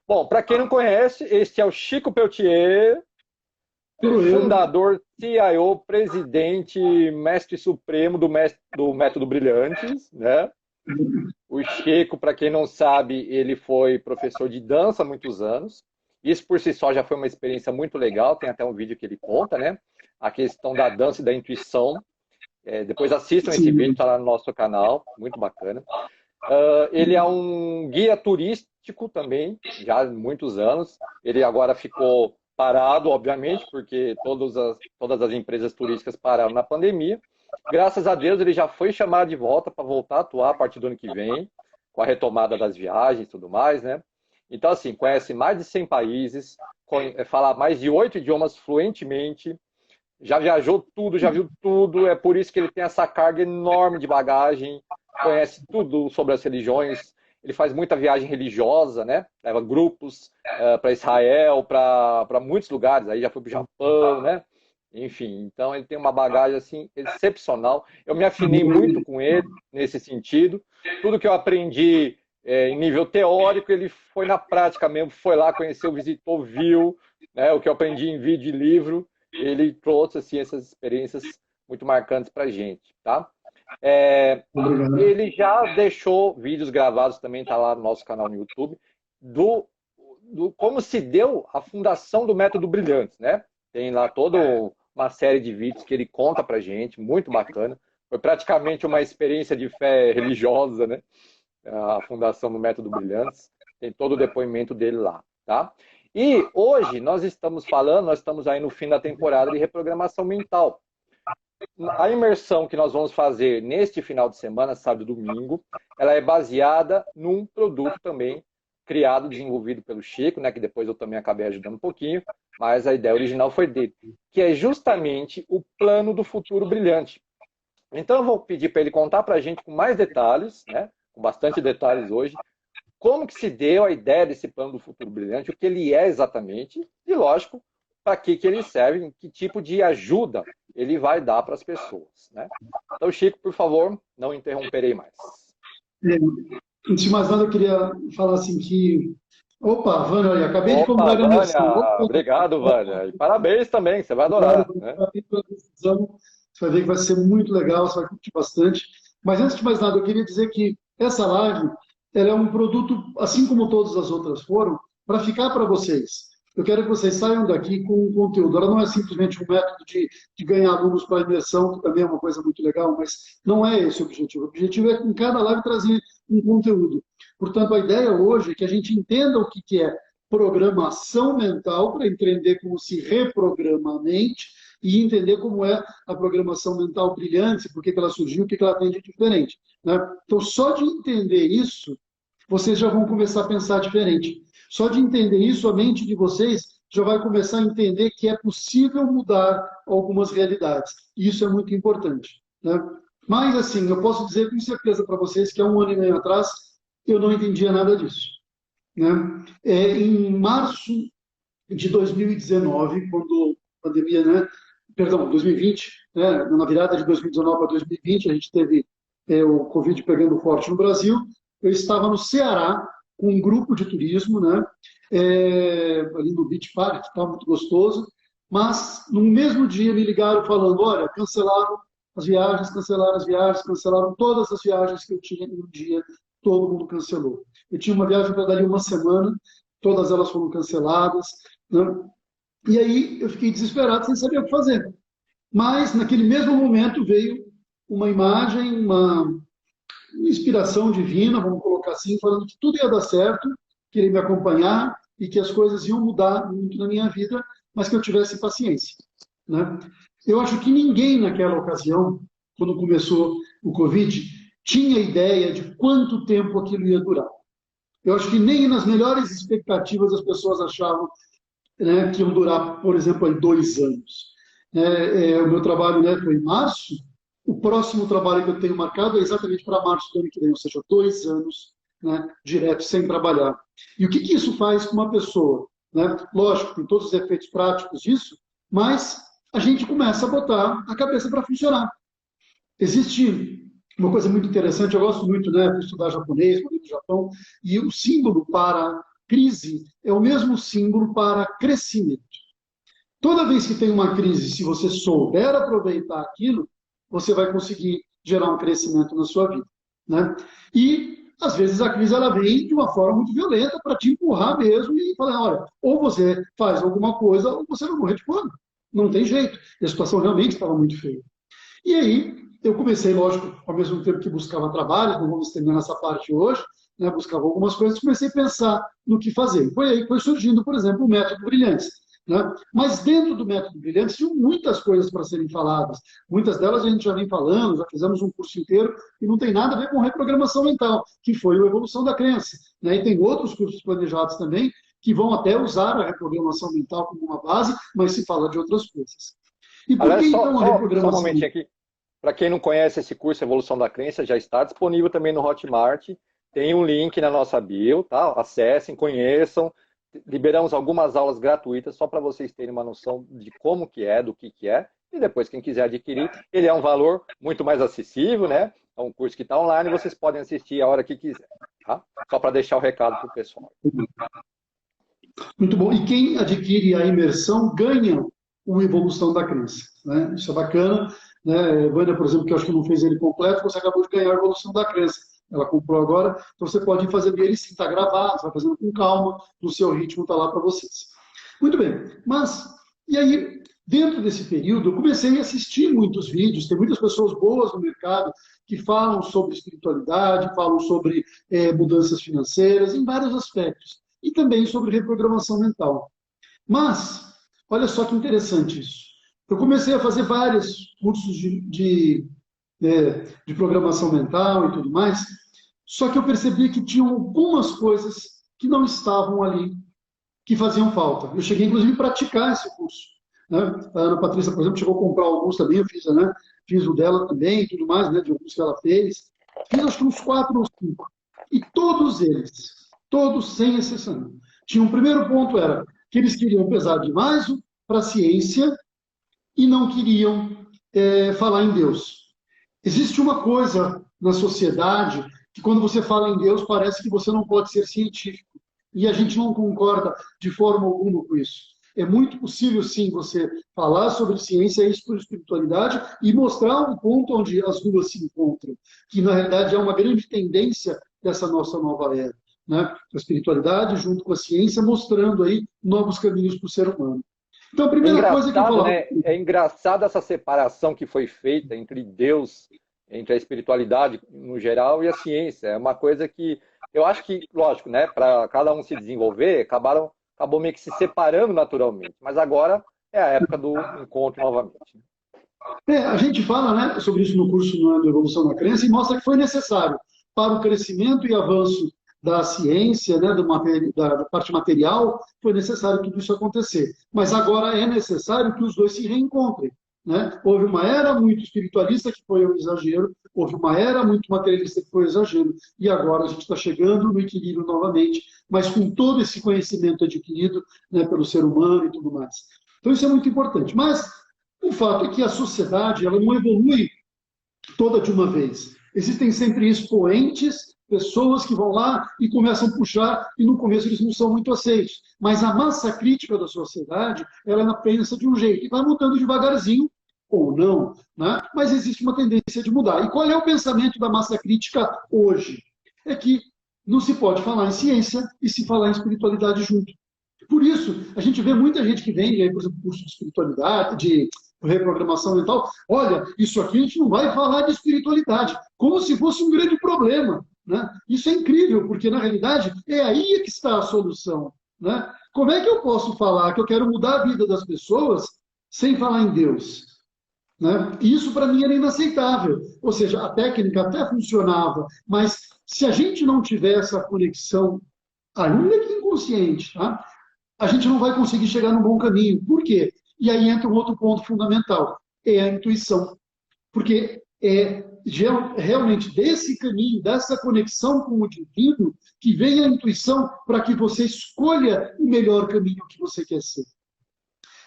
Bom, para quem não conhece, este é o Chico Peltier, Sou eu. fundador, CIO, presidente, mestre supremo do Método Brilhantes, né? O Chico, para quem não sabe, ele foi professor de dança há muitos anos. Isso por si só já foi uma experiência muito legal. Tem até um vídeo que ele conta, né? A questão da dança e da intuição. Depois assistam esse vídeo, Sim. está lá no nosso canal, muito bacana. Ele é um guia turístico também, já há muitos anos. Ele agora ficou parado, obviamente, porque todas as empresas turísticas pararam na pandemia. Graças a Deus, ele já foi chamado de volta para voltar a atuar a partir do ano que vem, com a retomada das viagens e tudo mais, né? Então, assim, conhece mais de 100 países, fala mais de 8 idiomas fluentemente, já viajou tudo, já viu tudo, é por isso que ele tem essa carga enorme de bagagem, conhece tudo sobre as religiões, ele faz muita viagem religiosa, né? Leva grupos para Israel, para muitos lugares, aí já foi para o Japão, né? Enfim, então ele tem uma bagagem assim excepcional. Eu me afinei muito com ele nesse sentido. Tudo que eu aprendi em nível teórico, ele foi na prática mesmo, foi lá, conheceu, visitou, viu, né? O que eu aprendi em vídeo e livro, ele trouxe assim, essas experiências muito marcantes para a gente, tá? É, Obrigado. ele já deixou vídeos gravados, também está lá no nosso canal no YouTube, do, do como se deu a fundação do Método Brilhantes, né? Tem lá toda uma série de vídeos que ele conta pra gente, muito bacana. Foi praticamente uma experiência de fé religiosa, né? A fundação do Método Brilhantes. Tem todo o depoimento dele lá, tá? E hoje nós estamos aí no fim da temporada de reprogramação mental. A imersão que nós vamos fazer neste final de semana, sábado e domingo, ela é baseada num produto também criado, desenvolvido pelo Chico, né, que depois eu também acabei ajudando um pouquinho, mas a ideia original foi dele, que é justamente o plano do futuro brilhante. Então eu vou pedir para ele contar para a gente com mais detalhes, né, com bastante detalhes hoje, como que se deu a ideia desse plano do futuro brilhante, o que ele é exatamente, e lógico, para que ele serve, que tipo de ajuda ele vai dar para as pessoas. Né? Então, Chico, por favor, não interromperei mais. É, antes de mais nada, eu queria falar assim que. Opa, Vânia, olha, acabei de Opa, convidar a imersão. Vânia, Opa, obrigado, Vânia. E parabéns também, você vai obrigado, adorar. Né? parabéns pela decisão. Você vai ver que vai ser muito legal, você vai curtir bastante. Mas antes de mais nada, eu queria dizer que essa live ela é um produto, assim como todas as outras foram, para ficar para vocês. Eu quero que vocês saiam daqui com um conteúdo. Ela não é simplesmente um método de ganhar alunos para a imersão, que também é uma coisa muito legal, mas não é esse o objetivo. O objetivo é, em cada live, trazer um conteúdo. Portanto, a ideia hoje é que a gente entenda o que é programação mental, para entender como se reprograma a mente, e entender como é a programação mental brilhante, por que ela surgiu, o que ela tem de diferente. Né? Então, só de entender isso, vocês já vão começar a pensar diferente. Só de entender isso, a mente de vocês já vai começar a entender que é possível mudar algumas realidades. E isso é muito importante. Né? Mas, assim, eu posso dizer com certeza para vocês que há um ano e meio atrás eu não entendia nada disso. Né? Em março de 2019, quando a pandemia, né, perdão, 2020, né, na virada de 2019 para 2020, a gente teve o Covid pegando forte no Brasil. Eu estava no Ceará com um grupo de turismo, né, ali no Beach Park, que estava muito gostoso, mas no mesmo dia me ligaram falando, olha, cancelaram as viagens, cancelaram todas as viagens que eu tinha em um dia, todo mundo cancelou. Eu tinha uma viagem para dali uma semana, todas elas foram canceladas, né? E aí eu fiquei desesperado, sem saber o que fazer. Mas naquele mesmo momento veio uma imagem, uma inspiração divina, vamos colocar assim, falando que tudo ia dar certo, que ele me acompanhar e que as coisas iam mudar muito na minha vida, mas que eu tivesse paciência. Né? Eu acho que ninguém naquela ocasião, quando começou o Covid, tinha ideia de quanto tempo aquilo ia durar. Eu acho que nem nas melhores expectativas as pessoas achavam, né, que iam durar, por exemplo, aí 2 anos. O meu trabalho, né, foi em março. O próximo trabalho que eu tenho marcado é exatamente para março do ano que vem, ou seja, 2 anos, né, direto, sem trabalhar. E o que isso faz com uma pessoa? Né? Lógico, tem todos os efeitos práticos disso, mas a gente começa a botar a cabeça para funcionar. Existe uma coisa muito interessante, eu gosto muito, né, de estudar japonês, morei no Japão, e o símbolo para crise é o mesmo símbolo para crescimento. Toda vez que tem uma crise, se você souber aproveitar aquilo, você vai conseguir gerar um crescimento na sua vida, né? E, às vezes, a crise ela vem de uma forma muito violenta para te empurrar mesmo e falar, olha, ou você faz alguma coisa ou você vai morrer de fome. Não tem jeito. E a situação realmente estava muito feia. E aí, eu comecei, lógico, ao mesmo tempo que buscava trabalho, não vamos terminar essa parte hoje, né, buscava algumas coisas, comecei a pensar no que fazer. Foi aí que foi surgindo, por exemplo, o método Brilhantes. Né? Mas dentro do método Brilhantes tinham muitas coisas para serem faladas. Muitas delas a gente já vem falando, já fizemos um curso inteiro, e não tem nada a ver com reprogramação mental, que foi a evolução da crença. Né? E tem outros cursos planejados também, que vão até usar a reprogramação mental como uma base, mas se fala de outras coisas. E por que então a reprogramação? Só um momentinho aqui. Para quem não conhece esse curso Evolução da Crença, já está disponível também no Hotmart. Tem um link na nossa bio, tá? Acessem, conheçam. Liberamos algumas aulas gratuitas só para vocês terem uma noção de como que é, do que é. E depois, quem quiser adquirir, ele é um valor muito mais acessível, né? É um curso que está online, vocês podem assistir a hora que quiser, tá? Só para deixar o recado para o pessoal. Muito bom. E quem adquire a imersão ganha uma evolução da crença, né? Isso é bacana. Né? Vânia, por exemplo, que eu acho que não fez ele completo, você acabou de ganhar a evolução da crença. Ela comprou agora, então você pode ir fazendo ele sim, está gravado, você vai fazendo com calma, no seu ritmo, está lá para vocês. Muito bem, mas, e aí, dentro desse período, eu comecei a assistir muitos vídeos, tem muitas pessoas boas no mercado que falam sobre espiritualidade, falam sobre mudanças financeiras, em vários aspectos, e também sobre reprogramação mental. Mas, olha só que interessante isso. Eu comecei a fazer vários cursos de programação mental e tudo mais, só que eu percebi que tinham algumas coisas que não estavam ali, que faziam falta. Eu cheguei, inclusive, a praticar esse curso. Né? A Ana Patrícia, por exemplo, chegou a comprar alguns também, eu fiz, né? Fiz o dela também e tudo mais, né? De alguns que ela fez. Fiz acho que uns 4 ou 5. E todos eles, todos sem exceção, tinham um primeiro ponto, era que eles queriam pesar demais para a ciência e não queriam falar em Deus. Existe uma coisa na sociedade que quando você fala em Deus parece que você não pode ser científico. E a gente não concorda de forma alguma com isso. É muito possível, sim, você falar sobre ciência e espiritualidade e mostrar um ponto onde as duas se encontram, que na realidade é uma grande tendência dessa nossa nova era. Né? A espiritualidade junto com a ciência mostrando aí novos caminhos para o ser humano. Então, a primeira coisa que eu falo... né? É engraçado essa separação que foi feita entre Deus, entre a espiritualidade no geral e a ciência. É uma coisa que eu acho que, lógico, né? Para cada um se desenvolver, acabou meio que se separando naturalmente. Mas agora é a época do encontro novamente. A gente fala, né, sobre isso no curso do Evolução da Crença e mostra que foi necessário para o crescimento e avanço da ciência, né, da parte material, foi necessário tudo isso acontecer. Mas agora é necessário que os dois se reencontrem. Né? Houve uma era muito espiritualista que foi um exagero, houve uma era muito materialista que foi um exagero, e agora a gente está chegando no equilíbrio novamente, mas com todo esse conhecimento adquirido, né, pelo ser humano e tudo mais. Então isso é muito importante. Mas o fato é que a sociedade ela não evolui toda de uma vez. Existem sempre expoentes, pessoas que vão lá e começam a puxar, e no começo eles não são muito aceitos. Mas a massa crítica da sociedade, ela pensa de um jeito, e vai mudando devagarzinho, ou não, né? Mas existe uma tendência de mudar. E qual é o pensamento da massa crítica hoje? É que não se pode falar em ciência e se falar em espiritualidade junto. Por isso, a gente vê muita gente que vem, por exemplo, curso de espiritualidade, de reprogramação mental, olha, isso aqui a gente não vai falar de espiritualidade, como se fosse um grande problema. Né? Isso é incrível, porque na realidade é aí que está a solução. Né? Como é que eu posso falar que eu quero mudar a vida das pessoas sem falar em Deus? Né? Isso para mim era inaceitável. Ou seja, a técnica até funcionava, mas se a gente não tiver essa conexão, ainda que inconsciente, tá? A gente não vai conseguir chegar no bom caminho. Por quê? E aí entra um outro ponto fundamental, é a intuição. Porque é realmente desse caminho, dessa conexão com o divino, que vem a intuição para que você escolha o melhor caminho que você quer ser.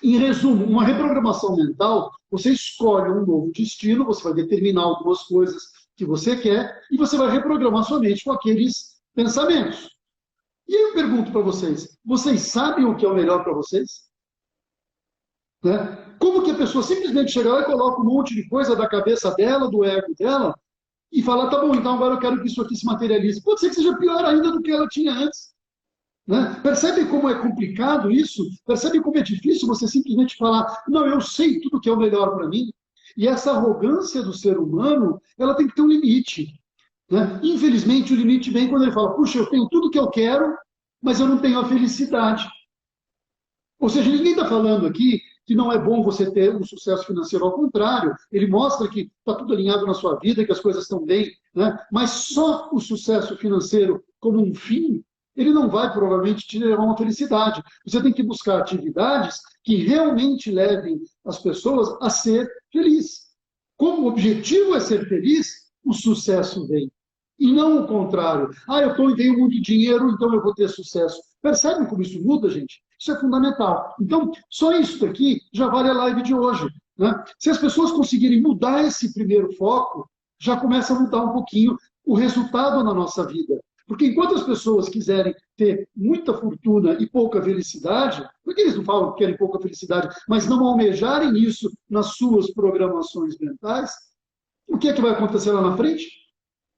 Em resumo, uma reprogramação mental, você escolhe um novo destino, você vai determinar algumas coisas que você quer e você vai reprogramar sua mente com aqueles pensamentos. E aí eu pergunto para vocês sabem o que é o melhor para vocês? Né? Como que a pessoa simplesmente chega lá e coloca um monte de coisa da cabeça dela, do ego dela, e fala, tá bom, então agora eu quero que isso aqui se materialize. Pode ser que seja pior ainda do que ela tinha antes. Né? Percebe como é complicado isso? Percebe como é difícil você simplesmente falar, não, eu sei tudo que é o melhor para mim? E essa arrogância do ser humano, ela tem que ter um limite. Né? Infelizmente, o limite vem quando ele fala, puxa, eu tenho tudo que eu quero, mas eu não tenho a felicidade. Ou seja, ninguém está falando aqui que não é bom você ter um sucesso financeiro, ao contrário, ele mostra que está tudo alinhado na sua vida, que as coisas estão bem, né? Mas só o sucesso financeiro como um fim, ele não vai provavelmente te levar a uma felicidade. Você tem que buscar atividades que realmente levem as pessoas a ser felizes. Como o objetivo é ser feliz, o sucesso vem. E não o contrário. Ah, tenho muito dinheiro, então eu vou ter sucesso. Percebem como isso muda, gente? Isso é fundamental. Então, só isso daqui já vale a live de hoje. Né? Se as pessoas conseguirem mudar esse primeiro foco, já começa a mudar um pouquinho o resultado na nossa vida. Porque enquanto as pessoas quiserem ter muita fortuna e pouca felicidade, porque eles não falam que querem pouca felicidade, mas não almejarem isso nas suas programações mentais, o que é que vai acontecer lá na frente?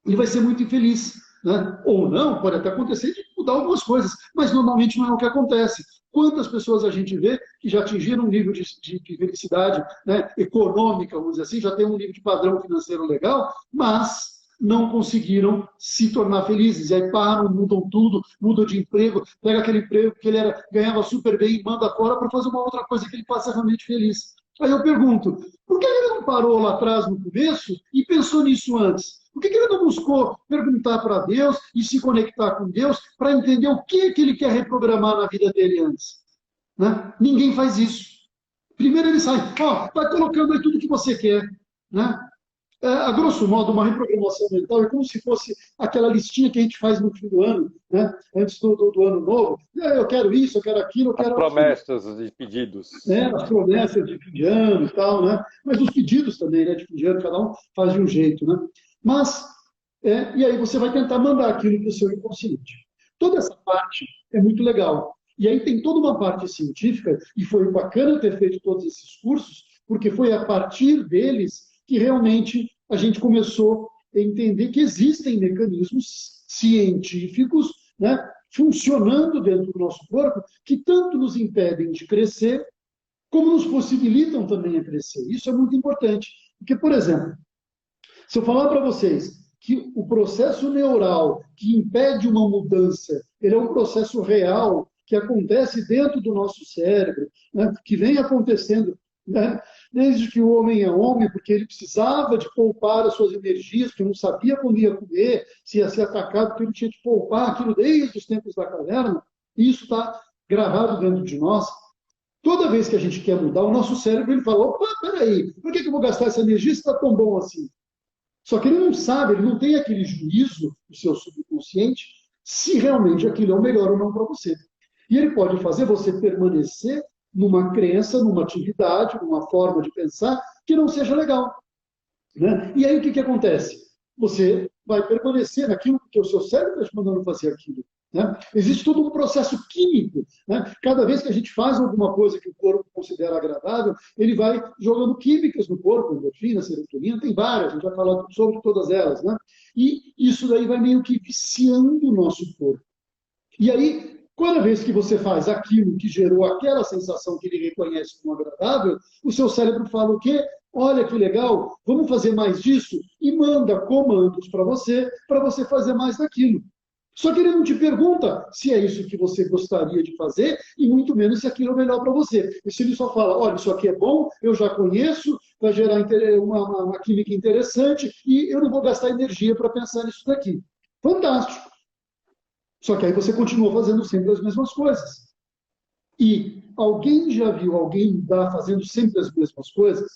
Ele vai ser muito infeliz. Né? Ou não, pode até acontecer de mudar algumas coisas, mas normalmente não é o que acontece. Quantas pessoas a gente vê que já atingiram um nível de felicidade, né, econômica, vamos dizer assim, já tem um nível de padrão financeiro legal, mas não conseguiram se tornar felizes. E aí param, mudam tudo, mudam de emprego, pega aquele emprego que ganhava super bem e manda fora para fazer uma outra coisa que ele passa realmente feliz. Aí eu pergunto, por que ele não parou lá atrás no começo e pensou nisso antes? Por que ele não buscou perguntar para Deus e se conectar com Deus para entender o que ele quer reprogramar na vida dele antes? Né? Ninguém faz isso. Primeiro ele sai, vai colocando aí tudo que você quer. Né? A grosso modo, uma reprogramação mental é como se fosse aquela listinha que a gente faz no fim do ano, né? Antes do ano novo. Eu quero isso, eu quero aquilo, eu quero As promessas e pedidos. As promessas de fim de ano e tal, né? Mas os pedidos também, né? De fim de ano, cada um faz de um jeito, né? Mas, e aí você vai tentar mandar aquilo para o seu inconsciente. Toda essa parte é muito legal. E aí tem toda uma parte científica, e foi bacana ter feito todos esses cursos, porque foi a partir deles que realmente a gente começou a entender que existem mecanismos científicos, né, funcionando dentro do nosso corpo, que tanto nos impedem de crescer, como nos possibilitam também a crescer. Isso é muito importante. Porque, por exemplo, se eu falar para vocês que o processo neural que impede uma mudança, ele é um processo real que acontece dentro do nosso cérebro, né, que vem acontecendo, né, desde que o homem é homem, porque ele precisava de poupar as suas energias, porque não sabia quando ia comer, se ia ser atacado, porque ele tinha de poupar aquilo desde os tempos da caverna, e isso está gravado dentro de nós. Toda vez que a gente quer mudar, o nosso cérebro ele fala, opa, peraí, por que eu vou gastar essa energia se está tão bom assim? Só que ele não sabe, ele não tem aquele juízo do seu subconsciente se realmente aquilo é o melhor ou não para você. E ele pode fazer você permanecer numa crença, numa atividade, numa forma de pensar que não seja legal. Né? E aí o que acontece? Você vai permanecer naquilo que o seu cérebro está te mandando fazer aquilo. Né? Existe todo um processo químico. Né? Cada vez que a gente faz alguma coisa que o corpo considera agradável, ele vai jogando químicas no corpo, endorfina, serotonina, tem várias, a gente vai falar sobre todas elas. Né? E isso daí vai meio que viciando o nosso corpo. E aí, cada vez que você faz aquilo que gerou aquela sensação que ele reconhece como agradável, o seu cérebro fala o quê? Olha que legal, vamos fazer mais disso? E manda comandos para você fazer mais daquilo. Só que ele não te pergunta se é isso que você gostaria de fazer e muito menos se aquilo é melhor para você. E se ele só fala, olha, isso aqui é bom, eu já conheço, vai gerar uma química interessante e eu não vou gastar energia para pensar nisso daqui. Fantástico. Só que aí você continua fazendo sempre as mesmas coisas. E alguém já viu alguém mudar fazendo sempre as mesmas coisas?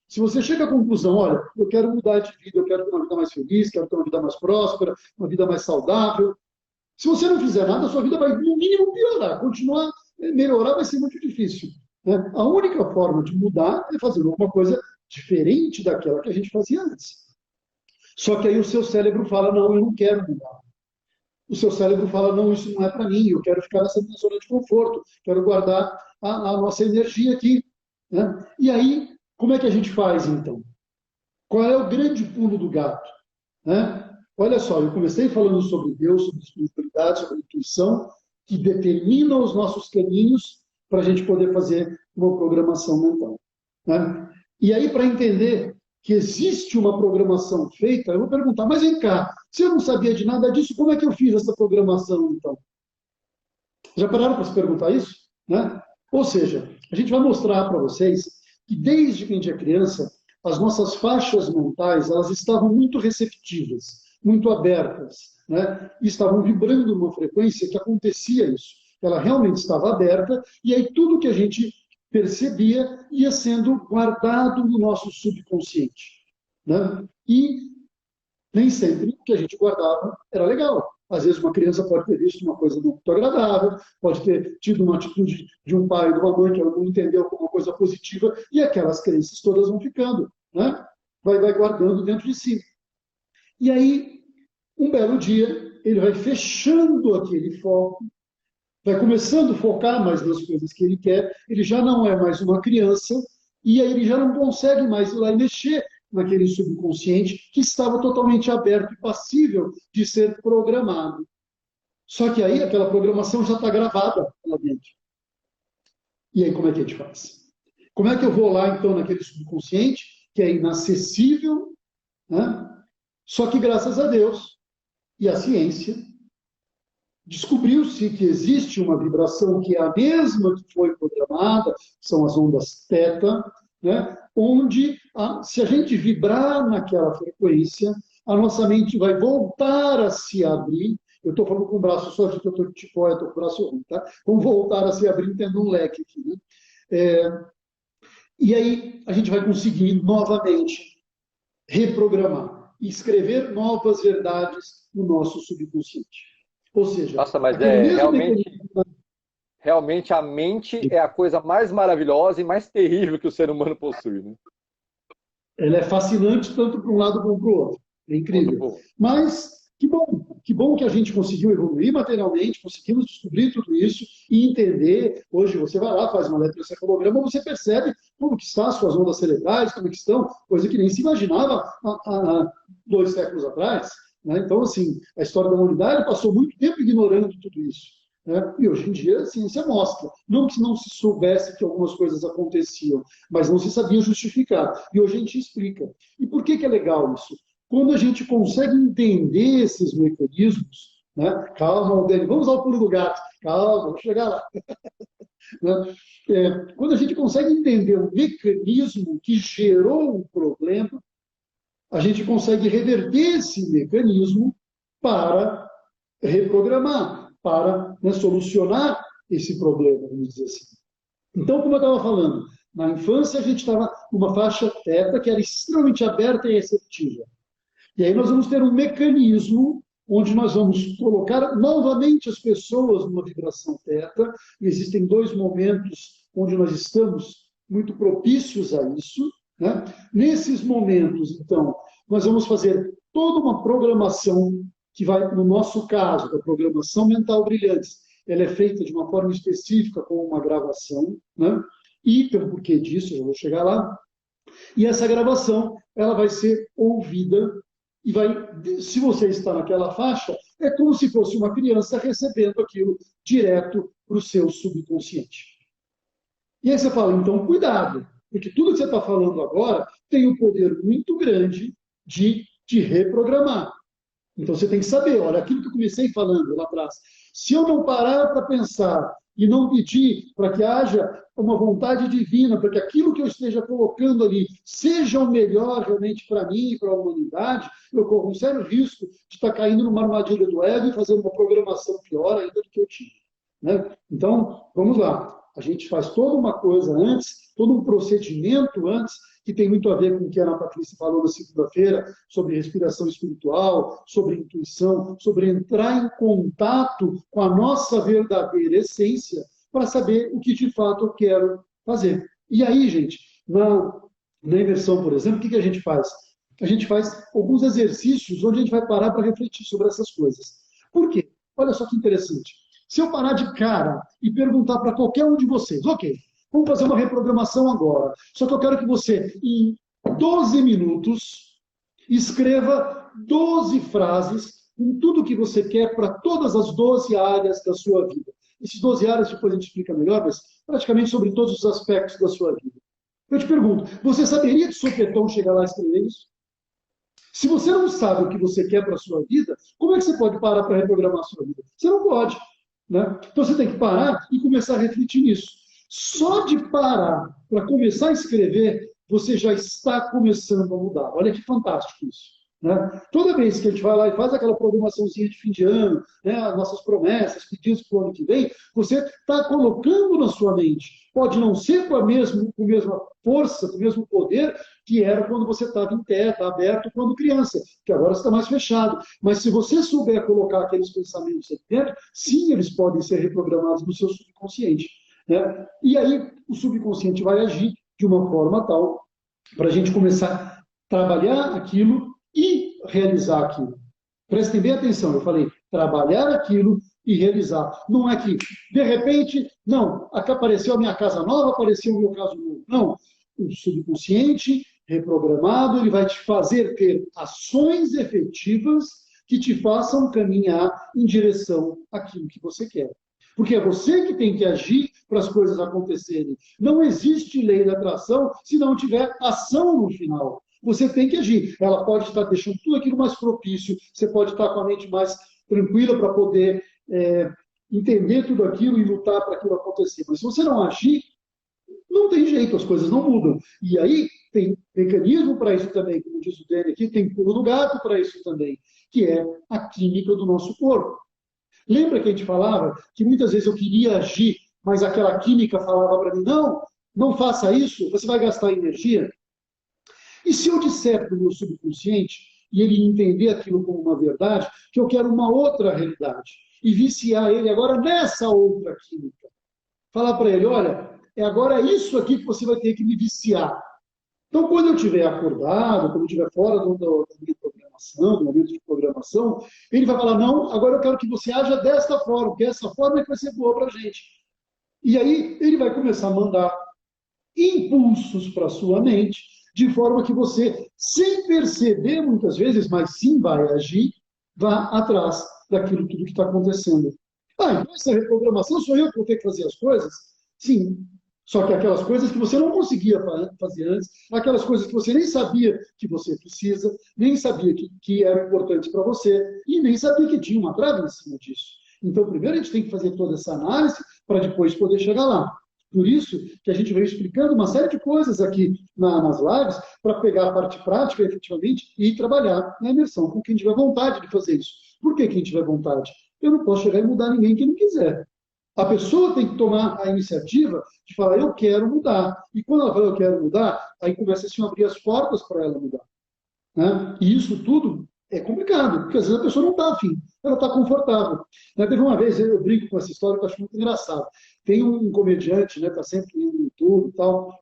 Se você chega à conclusão, olha, eu quero mudar de vida, eu quero ter uma vida mais feliz, quero ter uma vida mais próspera, uma vida mais saudável. Se você não fizer nada, a sua vida vai, no mínimo, piorar. Continuar, melhorar vai ser muito difícil. Né? A única forma de mudar é fazer alguma coisa diferente daquela que a gente fazia antes. Só que aí o seu cérebro fala, não, eu não quero mudar. o seu cérebro fala, não, isso não é para mim, eu quero ficar nessa minha zona de conforto, quero guardar a nossa energia aqui. Né? E aí, como é que a gente faz, então? Qual é o grande pulo do gato? Né? Olha só, eu comecei falando sobre Deus, sobre espiritualidade, sobre intuição, que determina os nossos caminhos para a gente poder fazer uma programação mental. Né? E aí, para entender que existe uma programação feita, eu vou perguntar, mas vem cá, se eu não sabia de nada disso, como é que eu fiz essa programação, então? Já pararam para se perguntar isso? Né? Ou seja, a gente vai mostrar para vocês que desde que a gente é criança, as nossas faixas mentais elas estavam muito receptivas, muito abertas, né? E estavam vibrando numa frequência que acontecia isso. Ela realmente estava aberta e aí tudo que a gente percebia ia sendo guardado no nosso subconsciente, né? E nem sempre o que a gente guardava era legal. Às vezes uma criança pode ter visto uma coisa não muito agradável, pode ter tido uma atitude de um pai, de uma mãe que ela não entendeu como uma coisa positiva, e aquelas crenças todas vão ficando, né? Vai guardando dentro de si. E aí, um belo dia, ele vai fechando aquele foco, vai começando a focar mais nas coisas que ele quer, ele já não é mais uma criança, e aí ele já não consegue mais ir lá e mexer naquele subconsciente que estava totalmente aberto e passível de ser programado. Só que aí aquela programação já está gravada lá dentro. E aí como é que a gente faz? Como é que eu vou lá, então, naquele subconsciente, que é inacessível, né? Só que graças a Deus e a ciência, descobriu-se que existe uma vibração que é a mesma que foi programada, são as ondas θ, né? Onde, se a gente vibrar naquela frequência, a nossa mente vai voltar a se abrir. Eu estou falando com o braço só, porque eu estou tipo, eu estou com o braço ruim, tá? Vamos voltar a se abrir, tendo um leque aqui, né? E aí a gente vai conseguir novamente reprogramar e escrever novas verdades no nosso subconsciente. Ou seja, Nossa, mas aquele mesmo realmente, mecanismo. realmente a mente é a coisa mais maravilhosa e mais terrível que o ser humano possui, né? Ela é fascinante tanto para um lado como para o outro. É Outro incrível. povo. Mas que bom que a gente conseguiu evoluir materialmente, conseguimos descobrir tudo isso e entender. Hoje você vai lá, faz um eletroencefalograma, você percebe como que estão as suas ondas cerebrais, como que estão, coisa que nem se imaginava há 2 séculos atrás. Né? Então, assim, a história da humanidade passou muito tempo ignorando tudo isso. Né? E hoje em dia a ciência mostra. Não que não se soubesse que algumas coisas aconteciam, mas não se sabia justificar. E hoje a gente explica. E por que é legal isso? Quando a gente consegue entender esses mecanismos, né? Calma, Dani, vamos ao pulo do gato. Calma, vou chegar lá. Né? Quando a gente consegue entender o mecanismo que gerou o problema, a gente consegue reverter esse mecanismo para reprogramar, para, né, solucionar esse problema, vamos dizer assim. Então, como eu estava falando, na infância a gente estava numa faixa θ que era extremamente aberta e receptiva. E aí nós vamos ter um mecanismo onde nós vamos colocar novamente as pessoas numa vibração θ, e existem 2 momentos onde nós estamos muito propícios a isso. Né? Nesses momentos, então, nós vamos fazer toda uma programação que vai, no nosso caso, da programação mental brilhante, ela é feita de uma forma específica, com uma gravação, né? E pelo porquê disso, eu vou chegar lá. E essa gravação, ela vai ser ouvida e vai, se você está naquela faixa, é como se fosse uma criança recebendo aquilo direto para o seu subconsciente. E aí você fala, então cuidado, porque tudo que você está falando agora tem um poder muito grande de te reprogramar. Então você tem que saber, olha, aquilo que eu comecei falando lá atrás, se eu não parar para pensar e não pedir para que haja uma vontade divina, para que aquilo que eu esteja colocando ali seja o melhor realmente para mim e para a humanidade, eu corro um sério risco de estar caindo numa armadilha do ego e fazendo uma programação pior ainda do que eu tinha. Né? Então, vamos lá. A gente faz toda uma coisa antes, todo um procedimento antes, que tem muito a ver com o que a Ana Patrícia falou na segunda-feira, sobre respiração espiritual, sobre intuição, sobre entrar em contato com a nossa verdadeira essência, para saber o que de fato eu quero fazer. E aí, gente, na imersão, por exemplo, o que a gente faz? A gente faz alguns exercícios onde a gente vai parar para refletir sobre essas coisas. Por quê? Olha só que interessante. Se eu parar de cara e perguntar para qualquer um de vocês, ok, vamos fazer uma reprogramação agora, só que eu quero que você, em 12 minutos, escreva 12 frases com tudo que você quer para todas as 12 áreas da sua vida. Esses 12 áreas depois a gente explica melhor, mas praticamente sobre todos os aspectos da sua vida. Eu te pergunto, você saberia de sopetão chegar lá e escrever isso? Se você não sabe o que você quer para a sua vida, como é que você pode parar para reprogramar a sua vida? Você não pode. Né? Então você tem que parar e começar a refletir nisso. Só de parar para começar a escrever, você já está começando a mudar. Olha que fantástico isso. Né? Toda vez que a gente vai lá e faz aquela programaçãozinha de fim de ano, né, as nossas promessas, pedidos para o ano que vem, você está colocando na sua mente. Pode não ser com a mesma força, com o mesmo poder que era quando você estava em pé, está aberto quando criança, que agora está mais fechado. Mas se você souber colocar aqueles pensamentos aqui dentro, sim, eles podem ser reprogramados no seu subconsciente. Né? E aí o subconsciente vai agir de uma forma tal para a gente começar a trabalhar aquilo e realizar aquilo. Prestem bem atenção, eu falei trabalhar aquilo e realizar. Não é que, de repente, não, apareceu a minha casa nova, apareceu o meu caso novo. Não, o subconsciente reprogramado, ele vai te fazer ter ações efetivas que te façam caminhar em direção àquilo que você quer. Porque é você que tem que agir para as coisas acontecerem. Não existe lei da atração se não tiver ação no final. Você tem que agir. Ela pode estar deixando tudo aquilo mais propício, você pode estar com a mente mais tranquila para poder entender tudo aquilo e lutar para aquilo acontecer. Mas se você não agir, não tem jeito, as coisas não mudam. E aí tem mecanismo para isso também, como diz o Dani aqui, tem pulo do gato para isso também, que é a química do nosso corpo. Lembra que a gente falava que muitas vezes eu queria agir, mas aquela química falava para mim, não, não faça isso, você vai gastar energia. E se eu disser para o meu subconsciente, e ele entender aquilo como uma verdade, que eu quero uma outra realidade, e viciar ele agora nessa outra química. Falar para ele, olha, agora isso aqui que você vai ter que me viciar. Então, quando eu estiver acordado, quando eu estiver fora da minha programação, do momento de programação, ele vai falar, não, agora eu quero que você haja desta forma, porque essa forma é que vai ser boa para a gente. E aí, ele vai começar a mandar impulsos para a sua mente, de forma que você, sem perceber muitas vezes, mas sim vai agir, vá atrás daquilo tudo que está acontecendo. Então essa reprogramação sou eu que vou ter que fazer as coisas? Sim. Só que aquelas coisas que você não conseguia fazer antes, aquelas coisas que você nem sabia que você precisa, nem sabia que eram importantes para você, e nem sabia que tinha uma trava em cima disso. Então, primeiro a gente tem que fazer toda essa análise para depois poder chegar lá. Por isso que a gente veio explicando uma série de coisas aqui nas lives, para pegar a parte prática, efetivamente, e trabalhar na imersão com quem tiver vontade de fazer isso. Por que quem tiver vontade? Eu não posso chegar e mudar ninguém que não quiser. A pessoa tem que tomar a iniciativa de falar, eu quero mudar. E quando ela fala, eu quero mudar, aí começa a se abrir as portas para ela mudar. Né? E isso tudo é complicado, porque às vezes a pessoa não está afim, ela está confortável. Teve uma vez, eu brinco com essa história que eu acho muito engraçado. Tem um comediante, está sempre no YouTube e tal,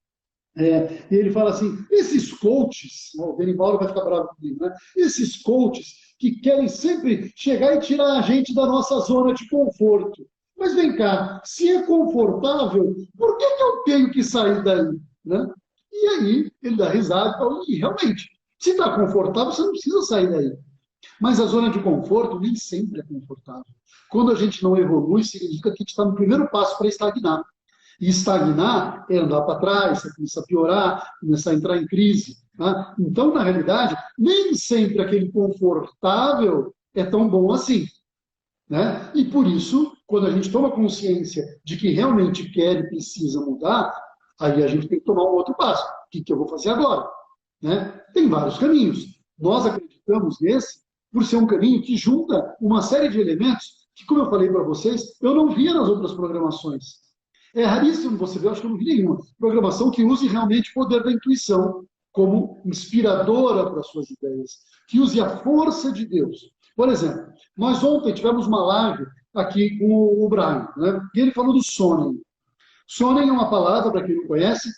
e ele fala assim, esses coaches, o Benivaldo vai ficar bravo comigo, né? Esses coaches que querem sempre chegar e tirar a gente da nossa zona de conforto. Mas vem cá, se é confortável, por que eu tenho que sair daí? Né? E aí ele dá risada e fala, e realmente, se está confortável, você não precisa sair daí. Mas a zona de conforto nem sempre é confortável. Quando a gente não evolui, significa que a gente está no primeiro passo para estagnar. E estagnar é andar para trás, é começar a piorar, começar a entrar em crise. Tá? Então, na realidade, nem sempre aquele confortável é tão bom assim. Né? E por isso, quando a gente toma consciência de que realmente quer e precisa mudar, aí a gente tem que tomar um outro passo. O que eu vou fazer agora? Né? Tem vários caminhos. Nós acreditamos nesse por ser um caminho que junta uma série de elementos que, como eu falei para vocês, eu não via nas outras programações. É raríssimo você ver, eu acho que eu não vi nenhuma programação que use realmente o poder da intuição como inspiradora para suas ideias, que use a força de Deus. Por exemplo, nós ontem tivemos uma live aqui com o Brian, né? E ele falou do sonen. Sonen é uma palavra, para quem não conhece,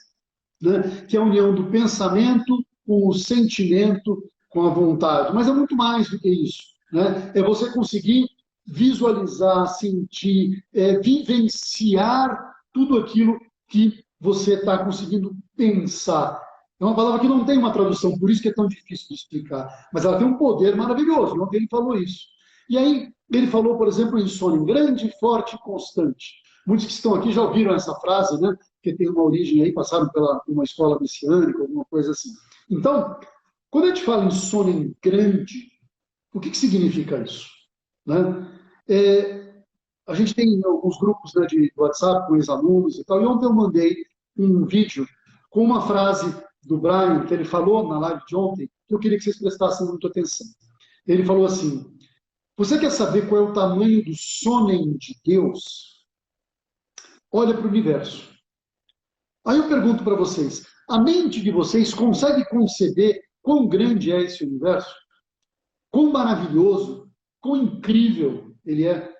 né? Que é a união do pensamento com o sentimento, com a vontade. Mas é muito mais do que isso. Né? É você conseguir visualizar, sentir, vivenciar tudo aquilo que você está conseguindo pensar. É uma palavra que não tem uma tradução, por isso que é tão difícil de explicar. Mas ela tem um poder maravilhoso. Ontem ele falou isso. E aí, ele falou, por exemplo, em sonho grande, forte e constante. Muitos que estão aqui já ouviram essa frase, né? Porque tem uma origem aí, passaram pela uma escola messiânica, alguma coisa assim. Então, quando a gente fala em sonho grande, o que significa isso? Né? A gente tem alguns grupos, né, de WhatsApp com ex-alunos e tal, e ontem eu mandei um vídeo com uma frase do Brian, que ele falou na live de ontem, que eu queria que vocês prestassem muita atenção. Ele falou assim: você quer saber qual é o tamanho do sonem de Deus? Olha para o universo. Aí eu pergunto para vocês, a mente de vocês consegue conceber quão grande é esse universo? Quão maravilhoso, quão incrível ele é?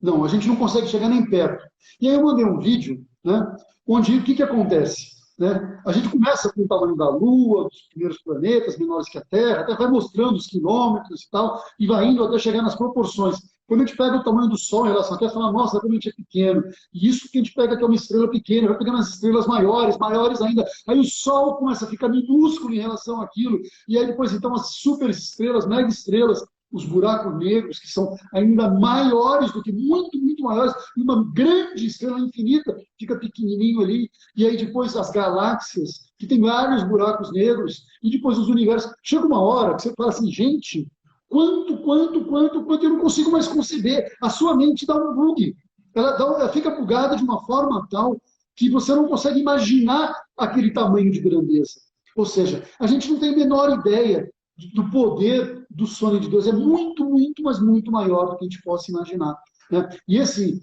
Não, a gente não consegue chegar nem perto. E aí eu mandei um vídeo, né, onde o que acontece? Né? A gente começa com o tamanho da Lua, dos primeiros planetas, menores que a Terra, até vai mostrando os quilômetros e tal, e vai indo até chegar nas proporções. Quando a gente pega o tamanho do Sol em relação à Terra, fala, nossa, como a gente é pequeno. E isso que a gente pega que é uma estrela pequena, vai pegando as estrelas maiores, maiores ainda. Aí o Sol começa a ficar minúsculo em relação àquilo. E aí depois, então, as super estrelas, mega estrelas, os buracos negros, que são ainda maiores do que, muito, muito maiores, e uma grande estrela infinita fica pequenininho ali, e aí depois as galáxias, que tem vários buracos negros, e depois os universos. Chega uma hora que você fala assim, gente, quanto, eu não consigo mais conceber. A sua mente dá um bug. Ela fica bugada de uma forma tal que você não consegue imaginar aquele tamanho de grandeza. Ou seja, a gente não tem a menor ideia do poder do sono de Deus. É muito, muito, mas muito maior do que a gente possa imaginar. Né? E esse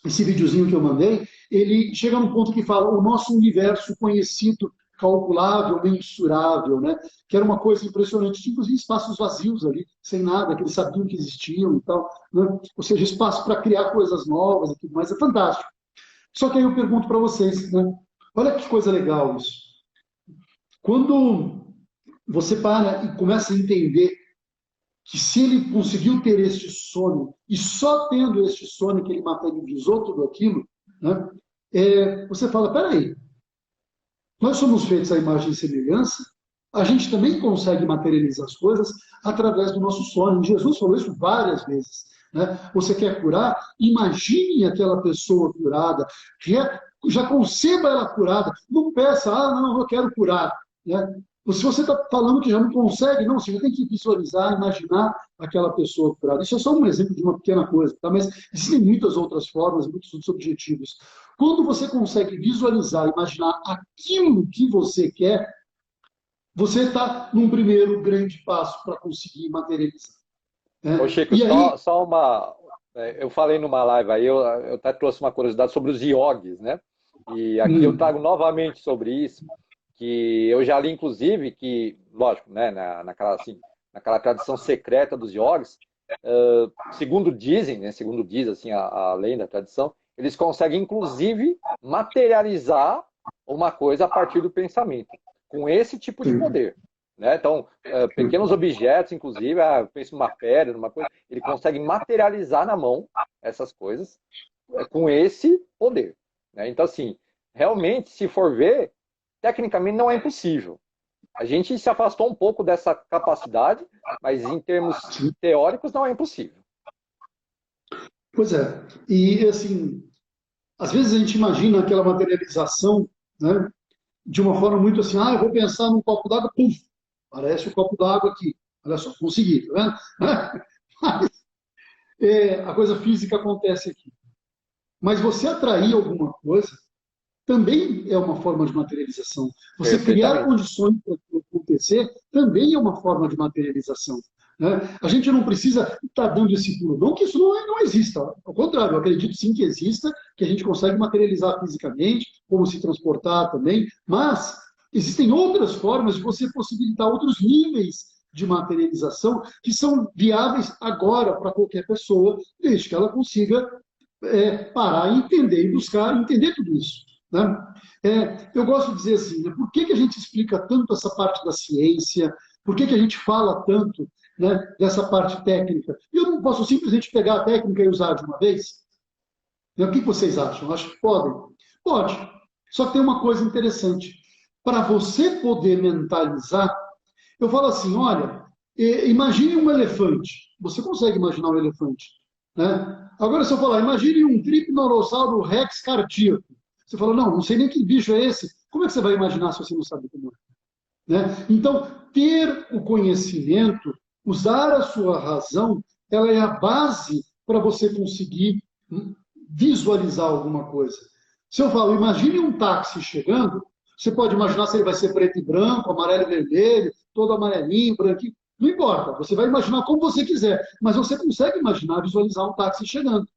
videozinho que eu mandei, ele chega num ponto que fala o nosso universo conhecido, calculável, mensurável, né? Que era uma coisa impressionante. Tinha, inclusive, espaços vazios ali, sem nada, que eles sabiam que existiam e tal. Né? Ou seja, espaço para criar coisas novas e tudo mais. É fantástico. Só que aí eu pergunto para vocês, né? Olha que coisa legal isso. Quando você para e começa a entender que se ele conseguiu ter este sonho, e só tendo este sonho que ele materializou tudo aquilo, né, você fala, peraí, nós somos feitos à imagem e semelhança, a gente também consegue materializar as coisas através do nosso sonho. Jesus falou isso várias vezes. Né? Você quer curar? Imagine aquela pessoa curada, já conceba ela curada, não peça, não, eu quero curar. Né? Se você está falando que já não consegue, não, você já tem que visualizar, imaginar aquela pessoa curada. Isso é só um exemplo de uma pequena coisa, tá? Mas existem muitas outras formas, muitos outros objetivos. Quando você consegue visualizar, imaginar aquilo que você quer, você está num primeiro grande passo para conseguir materializar. Ô, Chico, só uma... Eu falei numa live aí, eu até trouxe uma curiosidade sobre os iogues, né? E aqui eu trago novamente sobre isso, que eu já li, inclusive, que, lógico, né, naquela tradição secreta dos iogues, segundo dizem, né, segundo diz assim, a lenda, a tradição, eles conseguem, inclusive, materializar uma coisa a partir do pensamento, com esse tipo de poder. Né? Então, pequenos objetos, inclusive, eu penso numa pedra, numa coisa, ele consegue materializar na mão essas coisas com esse poder. Né? Então, assim, realmente, se for ver, tecnicamente não é impossível. A gente se afastou um pouco dessa capacidade, mas em termos teóricos não é impossível. Pois é. E, assim, às vezes a gente imagina aquela materialização, né, de uma forma muito assim, eu vou pensar num copo d'água, pum, aparece o copo d'água aqui. Olha só, consegui, tá vendo? Mas, a coisa física acontece aqui. Mas você atrair alguma coisa também é uma forma de materialização. Você criar condições para acontecer também é uma forma de materialização. Né? A gente não precisa estar dando esse pulo. Não que isso não exista. Ao contrário, eu acredito sim que exista, que a gente consegue materializar fisicamente, como se transportar também, mas existem outras formas de você possibilitar outros níveis de materialização que são viáveis agora para qualquer pessoa, desde que ela consiga parar e entender e buscar entender tudo isso. Né? Eu gosto de dizer assim, né, por que a gente explica tanto essa parte da ciência, por que a gente fala tanto né, dessa parte técnica. E eu não posso simplesmente pegar a técnica e usar de uma vez? O que vocês acham? Acho que podem? Pode. Só que tem uma coisa interessante. Para você poder mentalizar, eu falo assim, olha, imagine um elefante. Você consegue imaginar um elefante, né? Agora, se eu falar, imagine um Tripnonossauro Rex cardíaco. Você fala, não sei nem que bicho é esse. Como é que você vai imaginar se você não sabe como é? Né? Então, ter o conhecimento, usar a sua razão, ela é a base para você conseguir visualizar alguma coisa. Se eu falo, imagine um táxi chegando, você pode imaginar se ele vai ser preto e branco, amarelo e vermelho, todo amarelinho, branquinho. Não importa, você vai imaginar como você quiser, mas você consegue imaginar, visualizar um táxi chegando.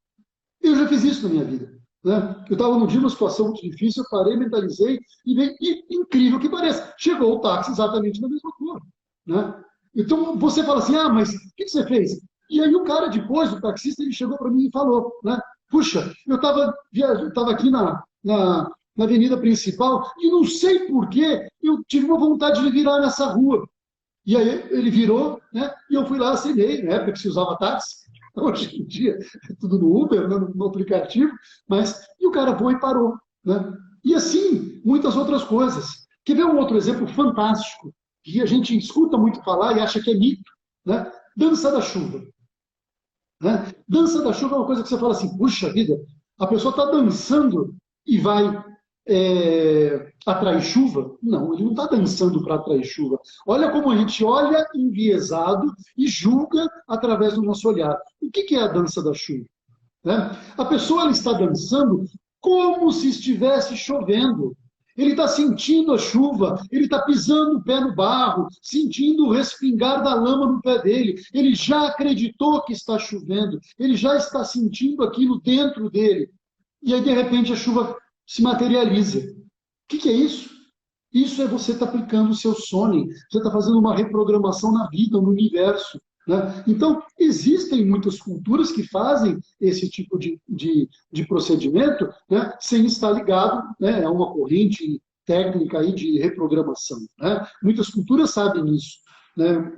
Eu já fiz isso na minha vida. Né? Eu estava num dia, numa situação muito difícil, eu parei, mentalizei, e incrível que pareça, chegou o táxi exatamente na mesma cor. Né? Então você fala assim, mas o que você fez? E aí o cara depois, o taxista, ele chegou para mim e falou, né? Puxa, eu estava aqui na avenida principal e não sei por que eu tive uma vontade de virar nessa rua. E aí ele virou, né? E eu fui lá, assinei, na época que se usava táxi. Hoje em dia é tudo no Uber, no aplicativo, e o cara foi e parou. Né? E assim, muitas outras coisas. Quer ver um outro exemplo fantástico, que a gente escuta muito falar e acha que é mito? Né? Dança da chuva. Né? Dança da chuva é uma coisa que você fala assim, puxa vida, a pessoa está dançando e vai atrair chuva? Não, ele não está dançando para atrair chuva. Olha como a gente olha enviesado e julga através do nosso olhar. O que é a dança da chuva? Né? A pessoa ela está dançando como se estivesse chovendo. Ele está sentindo a chuva, ele está pisando o pé no barro, sentindo o respingar da lama no pé dele. Ele já acreditou que está chovendo, ele já está sentindo aquilo dentro dele. E aí, de repente, a chuva se materializa. O que é isso? Isso é você estar aplicando o seu sono, você está fazendo uma reprogramação na vida, no universo. Né? Então, existem muitas culturas que fazem esse tipo de procedimento, né, sem estar ligado, né, a uma corrente técnica aí de reprogramação. Né? Muitas culturas sabem isso. Né?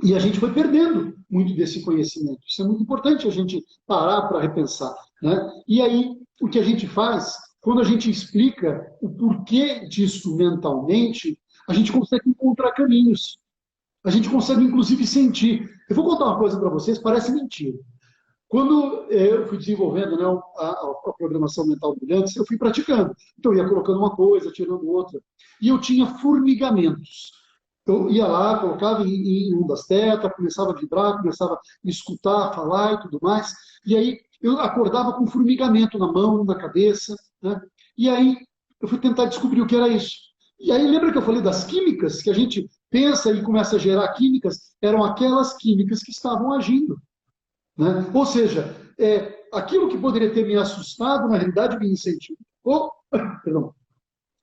E a gente foi perdendo muito desse conhecimento. Isso é muito importante a gente parar para repensar. Né? E aí, o que a gente faz, quando a gente explica o porquê disso mentalmente, a gente consegue encontrar caminhos. A gente consegue, inclusive, sentir. Eu vou contar uma coisa para vocês, parece mentira. Quando eu fui desenvolvendo, né, a programação mental brilhante, eu fui praticando. Então, eu ia colocando uma coisa, tirando outra. E eu tinha formigamentos. Eu ia lá, colocava em ondas teta, começava a vibrar, começava a escutar, falar e tudo mais. E aí, eu acordava com formigamento na mão, na cabeça. Né? E aí, eu fui tentar descobrir o que era isso. E aí, lembra que eu falei das químicas, que a gente pensa e começa a gerar químicas? Eram aquelas químicas que estavam agindo. Né? Ou seja, aquilo que poderia ter me assustado, na realidade, me incentivou. Perdão.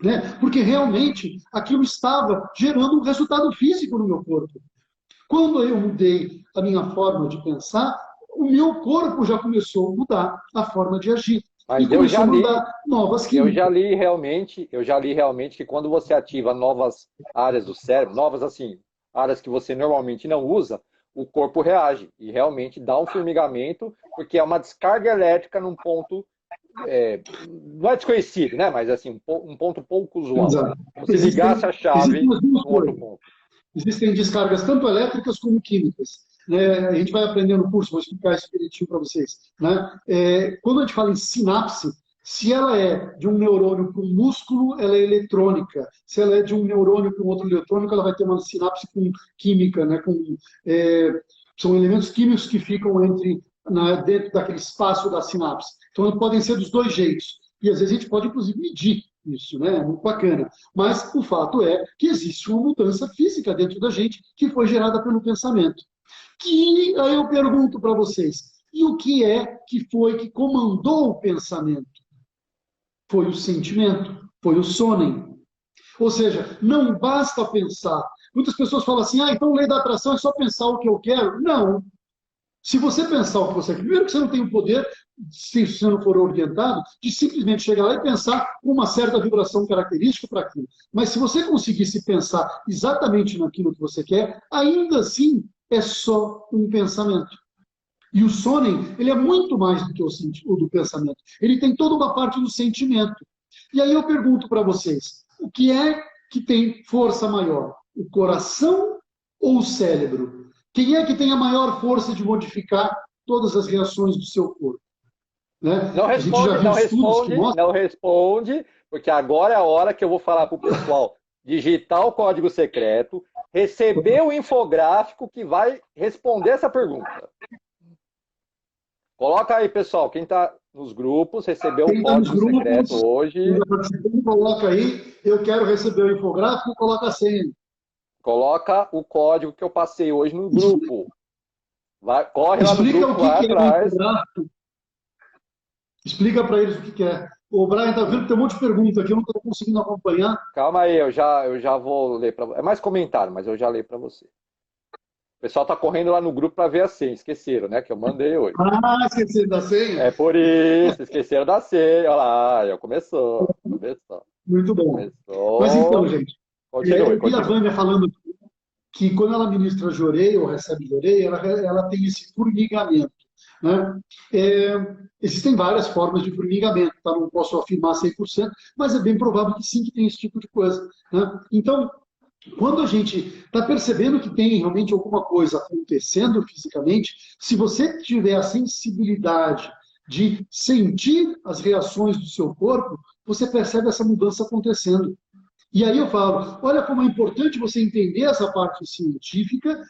Né? Porque realmente aquilo estava gerando um resultado físico no meu corpo. Quando eu mudei a minha forma de pensar, o meu corpo já começou a mudar a forma de agir. Mas e começou a mudar novas químicas. Eu já li realmente que quando você ativa novas áreas do cérebro, novas assim, áreas que você normalmente não usa, o corpo reage e realmente dá um formigamento, porque é uma descarga elétrica num ponto, não é desconhecido, né? Mas assim, um ponto pouco usual. Exato. Você ligasse a chave num outro ponto. Existem descargas tanto elétricas como químicas. Né? A gente vai aprender no curso, vou explicar isso direitinho para vocês. Né? Quando a gente fala em sinapse, se ela é de um neurônio para um músculo, ela é eletrônica. Se ela é de um neurônio para um outro eletrônico, ela vai ter uma sinapse com química. Né? São elementos químicos que ficam dentro daquele espaço da sinapse. Então, podem ser dos dois jeitos. E às vezes a gente pode, inclusive, medir isso, né? É muito bacana. Mas o fato é que existe uma mudança física dentro da gente que foi gerada pelo pensamento. Que aí eu pergunto para vocês, e o que é que foi que comandou o pensamento? Foi o sentimento, foi o sonem. Ou seja, não basta pensar. Muitas pessoas falam assim, então lei da atração é só pensar o que eu quero. Não. Se você pensar o que você quer, primeiro que você não tem o poder, se você não for orientado, de simplesmente chegar lá e pensar uma certa vibração característica para aquilo. Mas se você conseguisse pensar exatamente naquilo que você quer, ainda assim é só um pensamento. E o Sonnen, ele é muito mais do que o do pensamento. Ele tem toda uma parte do sentimento. E aí eu pergunto para vocês, o que é que tem força maior? O coração ou o cérebro? Quem é que tem a maior força de modificar todas as reações do seu corpo? Né? Não A gente já responde, viu não estudos que responde, mostram... não responde, porque agora é a hora que eu vou falar para o pessoal digitar o código secreto, receber o infográfico que vai responder essa pergunta. Coloca aí, pessoal, quem está nos grupos, recebeu o código secreto hoje. Coloca aí, eu quero receber o infográfico, coloca a senha. Coloca o código que eu passei hoje no grupo. Corre lá no grupo, vai atrás. Explica para eles o que é. O Brian está vendo que tem um monte de perguntas aqui, eu não estou conseguindo acompanhar. Calma aí, eu já vou ler para você. É mais comentário, mas eu já leio para você. O pessoal está correndo lá no grupo para ver a senha. Esqueceram, né? Que eu mandei hoje. Ah, esqueceram da senha? É por isso, esqueceram da senha. Olha lá, já começou. Muito bom. Começou. Mas então, gente, continue. a Vânia falando que quando ela ministra joreia ou recebe joreia, ela tem esse formigamento. Né? Existem várias formas de formigamento, tá? Não posso afirmar 100%, mas é bem provável que sim, que tem esse tipo de coisa. Né? Então, quando a gente está percebendo que tem realmente alguma coisa acontecendo fisicamente, se você tiver a sensibilidade de sentir as reações do seu corpo, você percebe essa mudança acontecendo. E aí eu falo, olha como é importante você entender essa parte científica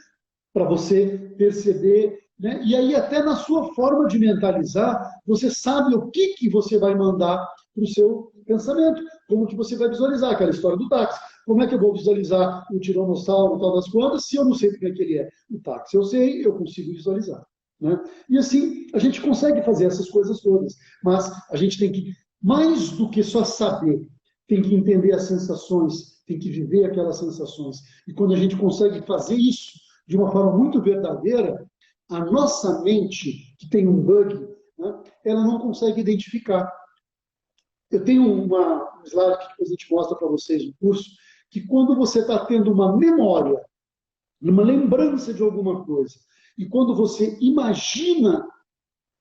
para você perceber, né? E aí até na sua forma de mentalizar, você sabe o que você vai mandar para o seu pensamento, como que você vai visualizar aquela história do táxi. Como é que eu vou visualizar o tiranossauro e tal das quantas se eu não sei como é que ele é? O táxi eu sei, eu consigo visualizar. Né? E assim, a gente consegue fazer essas coisas todas, mas a gente tem que, mais do que só saber, tem que entender as sensações, tem que viver aquelas sensações. E quando a gente consegue fazer isso de uma forma muito verdadeira, a nossa mente, que tem um bug, né, ela não consegue identificar. Eu tenho um slide que depois a gente mostra para vocês no curso, que quando você está tendo uma memória, uma lembrança de alguma coisa, e quando você imagina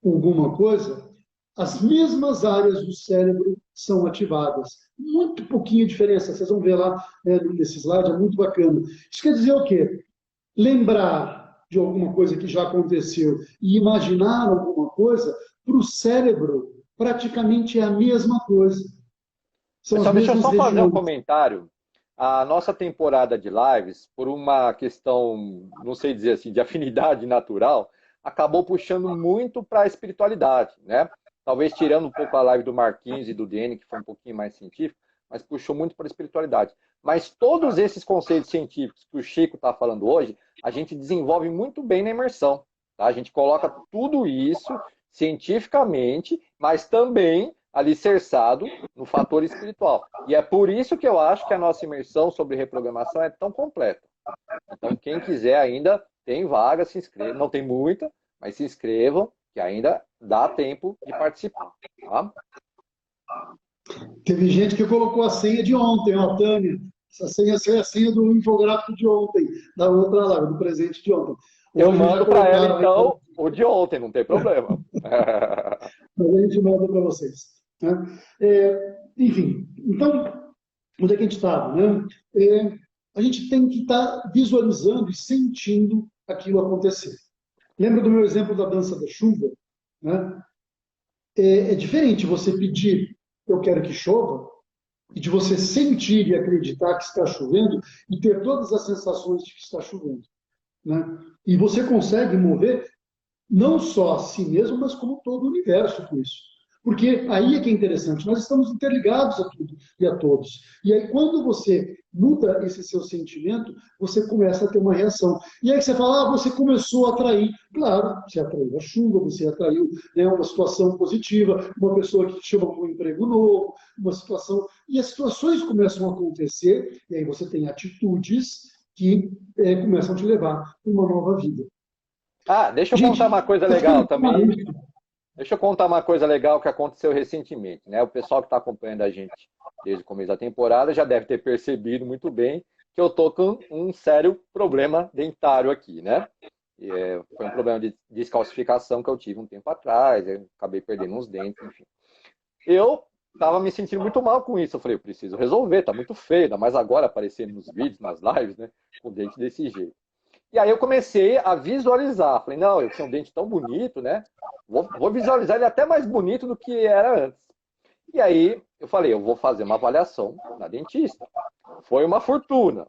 alguma coisa, as mesmas áreas do cérebro são ativadas. Muito pouquinha diferença, vocês vão ver lá nesse slide, é muito bacana. Isso quer dizer o quê? Lembrar de alguma coisa que já aconteceu e imaginar alguma coisa, para o cérebro, praticamente é a mesma coisa. São Pessoal, deixa eu só fazer um comentário. A nossa temporada de lives, por uma questão, não sei dizer assim, de afinidade natural, acabou puxando muito para a espiritualidade, né? Talvez tirando um pouco a live do Marquinhos e do Dene, que foi um pouquinho mais científico, mas puxou muito para a espiritualidade. Mas todos esses conceitos científicos que o Chico está falando hoje, a gente desenvolve muito bem na imersão. Tá? A gente coloca tudo isso cientificamente, mas também alicerçado no fator espiritual. E é por isso que eu acho que a nossa imersão sobre reprogramação é tão completa. Então, quem quiser ainda, tem vaga, se inscreva. Não tem muita, mas se inscrevam, que ainda dá tempo de participar. Tá? Teve gente que colocou a senha de ontem, ó, Tânia. Essa senha é a senha do infográfico de ontem, da outra live, do presente de ontem. Eu mando para ela, então, o de ontem, não tem problema. Mas a gente manda para vocês. Né? Enfim, então, onde é que a gente estava? Né? A gente tem que estar visualizando e sentindo aquilo acontecer. Lembra do meu exemplo da dança da chuva? Né? É diferente você pedir, eu quero que chova, e de você sentir e acreditar que está chovendo e ter todas as sensações de que está chovendo. Né? E você consegue mover não só a si mesmo, mas como todo o universo com isso. Porque aí é que é interessante, nós estamos interligados a tudo e a todos. E aí quando você muda esse seu sentimento, você começa a ter uma reação. E aí você fala, você começou a atrair. Claro, você atraiu a chuva, você atraiu, né, uma situação positiva, uma pessoa que te chama para um emprego novo, uma situação... E as situações começam a acontecer, e aí você tem atitudes que começam a te levar para uma nova vida. Deixa eu contar uma coisa legal também. Deixa eu contar uma coisa legal que aconteceu recentemente. Né? O pessoal que está acompanhando a gente desde o começo da temporada já deve ter percebido muito bem que eu tô com um sério problema dentário aqui, né? Foi um problema de descalcificação que eu tive um tempo atrás, eu acabei perdendo uns dentes, enfim. Eu estava me sentindo muito mal com isso. Eu falei, eu preciso resolver, tá muito feio, ainda mais agora aparecendo nos vídeos, nas lives, né? Com o dente desse jeito. E aí eu comecei a visualizar. Falei, não, eu tinha um dente tão bonito, né? Vou visualizar ele até mais bonito do que era antes. E aí eu falei, eu vou fazer uma avaliação na dentista. Foi uma fortuna.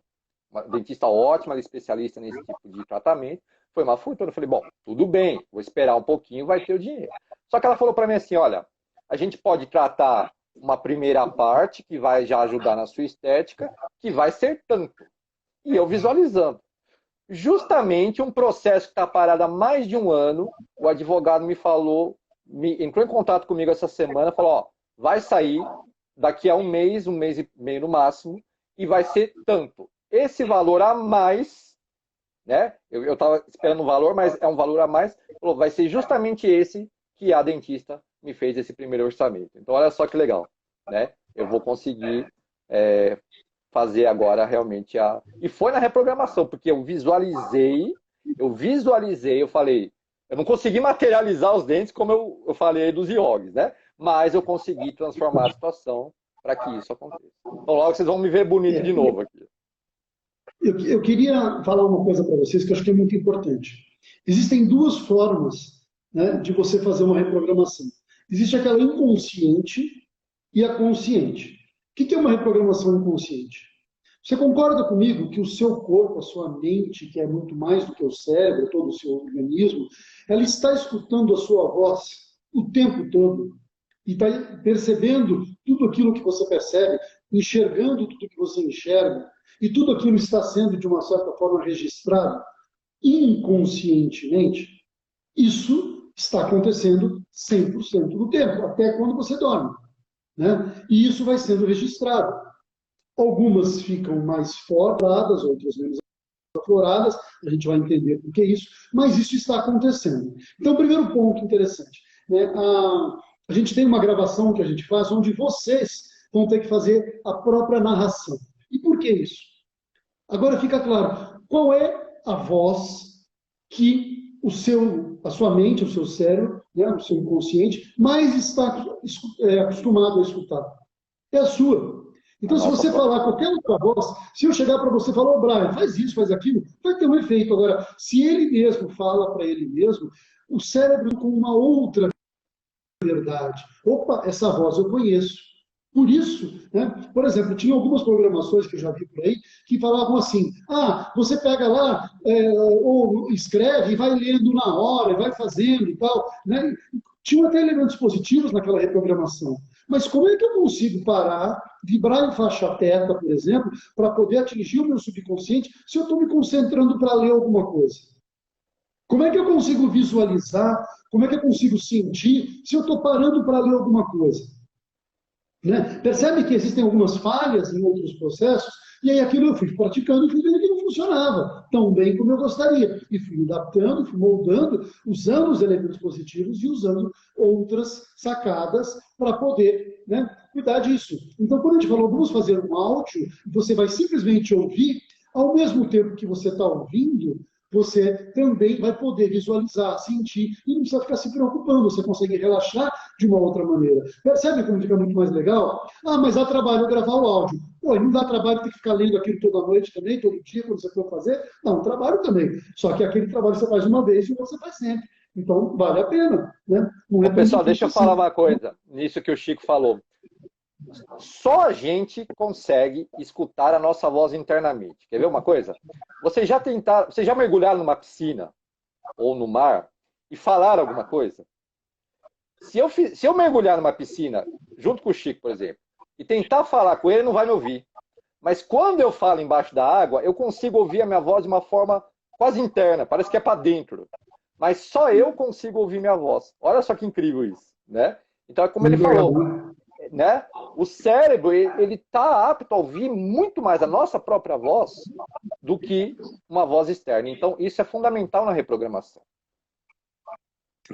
Uma dentista ótima, ela é especialista nesse tipo de tratamento. Foi uma fortuna. Eu falei, bom, tudo bem, vou esperar um pouquinho, vai ter o dinheiro. Só que ela falou para mim assim, olha, a gente pode tratar uma primeira parte que vai já ajudar na sua estética, que vai ser tanto. E eu visualizando. Justamente um processo que está parado há mais de um ano, o advogado me falou, entrou em contato comigo essa semana, falou, ó, vai sair daqui a um mês e meio no máximo, e vai ser tanto. Esse valor a mais, né? Eu estava esperando um valor, mas é um valor a mais, falou, vai ser justamente esse que a dentista me fez esse primeiro orçamento. Então, olha só que legal, né? Eu vou conseguir fazer agora realmente a... E foi na reprogramação, porque eu visualizei, eu falei, eu não consegui materializar os dentes como eu falei dos iogues, né? Mas eu consegui transformar a situação para que isso aconteça. Então logo vocês vão me ver bonito de novo aqui. Eu queria falar uma coisa para vocês que eu acho que é muito importante. Existem duas formas, né, de você fazer uma reprogramação. Existe aquela inconsciente e a consciente. O que é uma reprogramação inconsciente? Você concorda comigo que o seu corpo, a sua mente, que é muito mais do que o cérebro, todo o seu organismo, ela está escutando a sua voz o tempo todo e está percebendo tudo aquilo que você percebe, enxergando tudo que você enxerga, e tudo aquilo está sendo, de uma certa forma, registrado inconscientemente? Isso está acontecendo 100% do tempo, até quando você dorme, né? E isso vai sendo registrado. Algumas ficam mais afloradas, outras menos afloradas, a gente vai entender por que isso, mas isso está acontecendo. Então, primeiro ponto interessante, né? A gente tem uma gravação que a gente faz onde vocês vão ter que fazer a própria narração. E por que isso? Agora fica claro, qual é a voz que a sua mente, o seu cérebro, né, o seu inconsciente, mais está acostumado a escutar? É a sua. Então, se você falar qualquer outra voz, se eu chegar para você e falar, ô Brian, faz isso, faz aquilo, vai ter um efeito. Agora, se ele mesmo fala para ele mesmo, o cérebro com uma outra verdade. Opa, essa voz eu conheço. Por isso, né, por exemplo, tinha algumas programações que eu já vi por aí que falavam assim, você pega lá, ou escreve e vai lendo na hora, vai fazendo e tal, né? Tinham até elementos positivos naquela reprogramação. Mas como é que eu consigo parar, vibrar em faixa teta, por exemplo, para poder atingir o meu subconsciente se eu estou me concentrando para ler alguma coisa? Como é que eu consigo visualizar? Como é que eu consigo sentir se eu estou parando para ler alguma coisa? Né? Percebe que existem algumas falhas em outros processos, e aí aquilo eu fui praticando e fui vendo que não funcionava tão bem como eu gostaria. E fui adaptando, fui moldando, usando os elementos positivos e usando outras sacadas para poder, né, cuidar disso. Então, quando a gente falou, vamos fazer um áudio, você vai simplesmente ouvir, ao mesmo tempo que você está ouvindo, você também vai poder visualizar, sentir, e não precisa ficar se preocupando, você consegue relaxar de uma outra maneira. Percebe como fica muito mais legal? Mas dá trabalho gravar o áudio. Pô, e não dá trabalho ter que ficar lendo aquilo toda noite também, todo dia, quando você for fazer? Não, trabalho também. Só que aquele trabalho você faz uma vez e você faz sempre. Então, vale a pena, né? Não é pessoal, deixa eu falar uma coisa, nisso que o Chico falou. Só a gente consegue escutar a nossa voz internamente. Quer ver uma coisa? Vocês já mergulharam numa piscina ou no mar e falaram alguma coisa? Se eu mergulhar numa piscina, junto com o Chico, por exemplo, e tentar falar com ele, ele não vai me ouvir. Mas quando eu falo embaixo da água, eu consigo ouvir a minha voz de uma forma quase interna, parece que é para dentro. Mas só eu consigo ouvir minha voz. Olha só que incrível isso, né? Então, é como ele falou, né? O cérebro, ele está apto a ouvir muito mais a nossa própria voz do que uma voz externa. Então, isso é fundamental na reprogramação.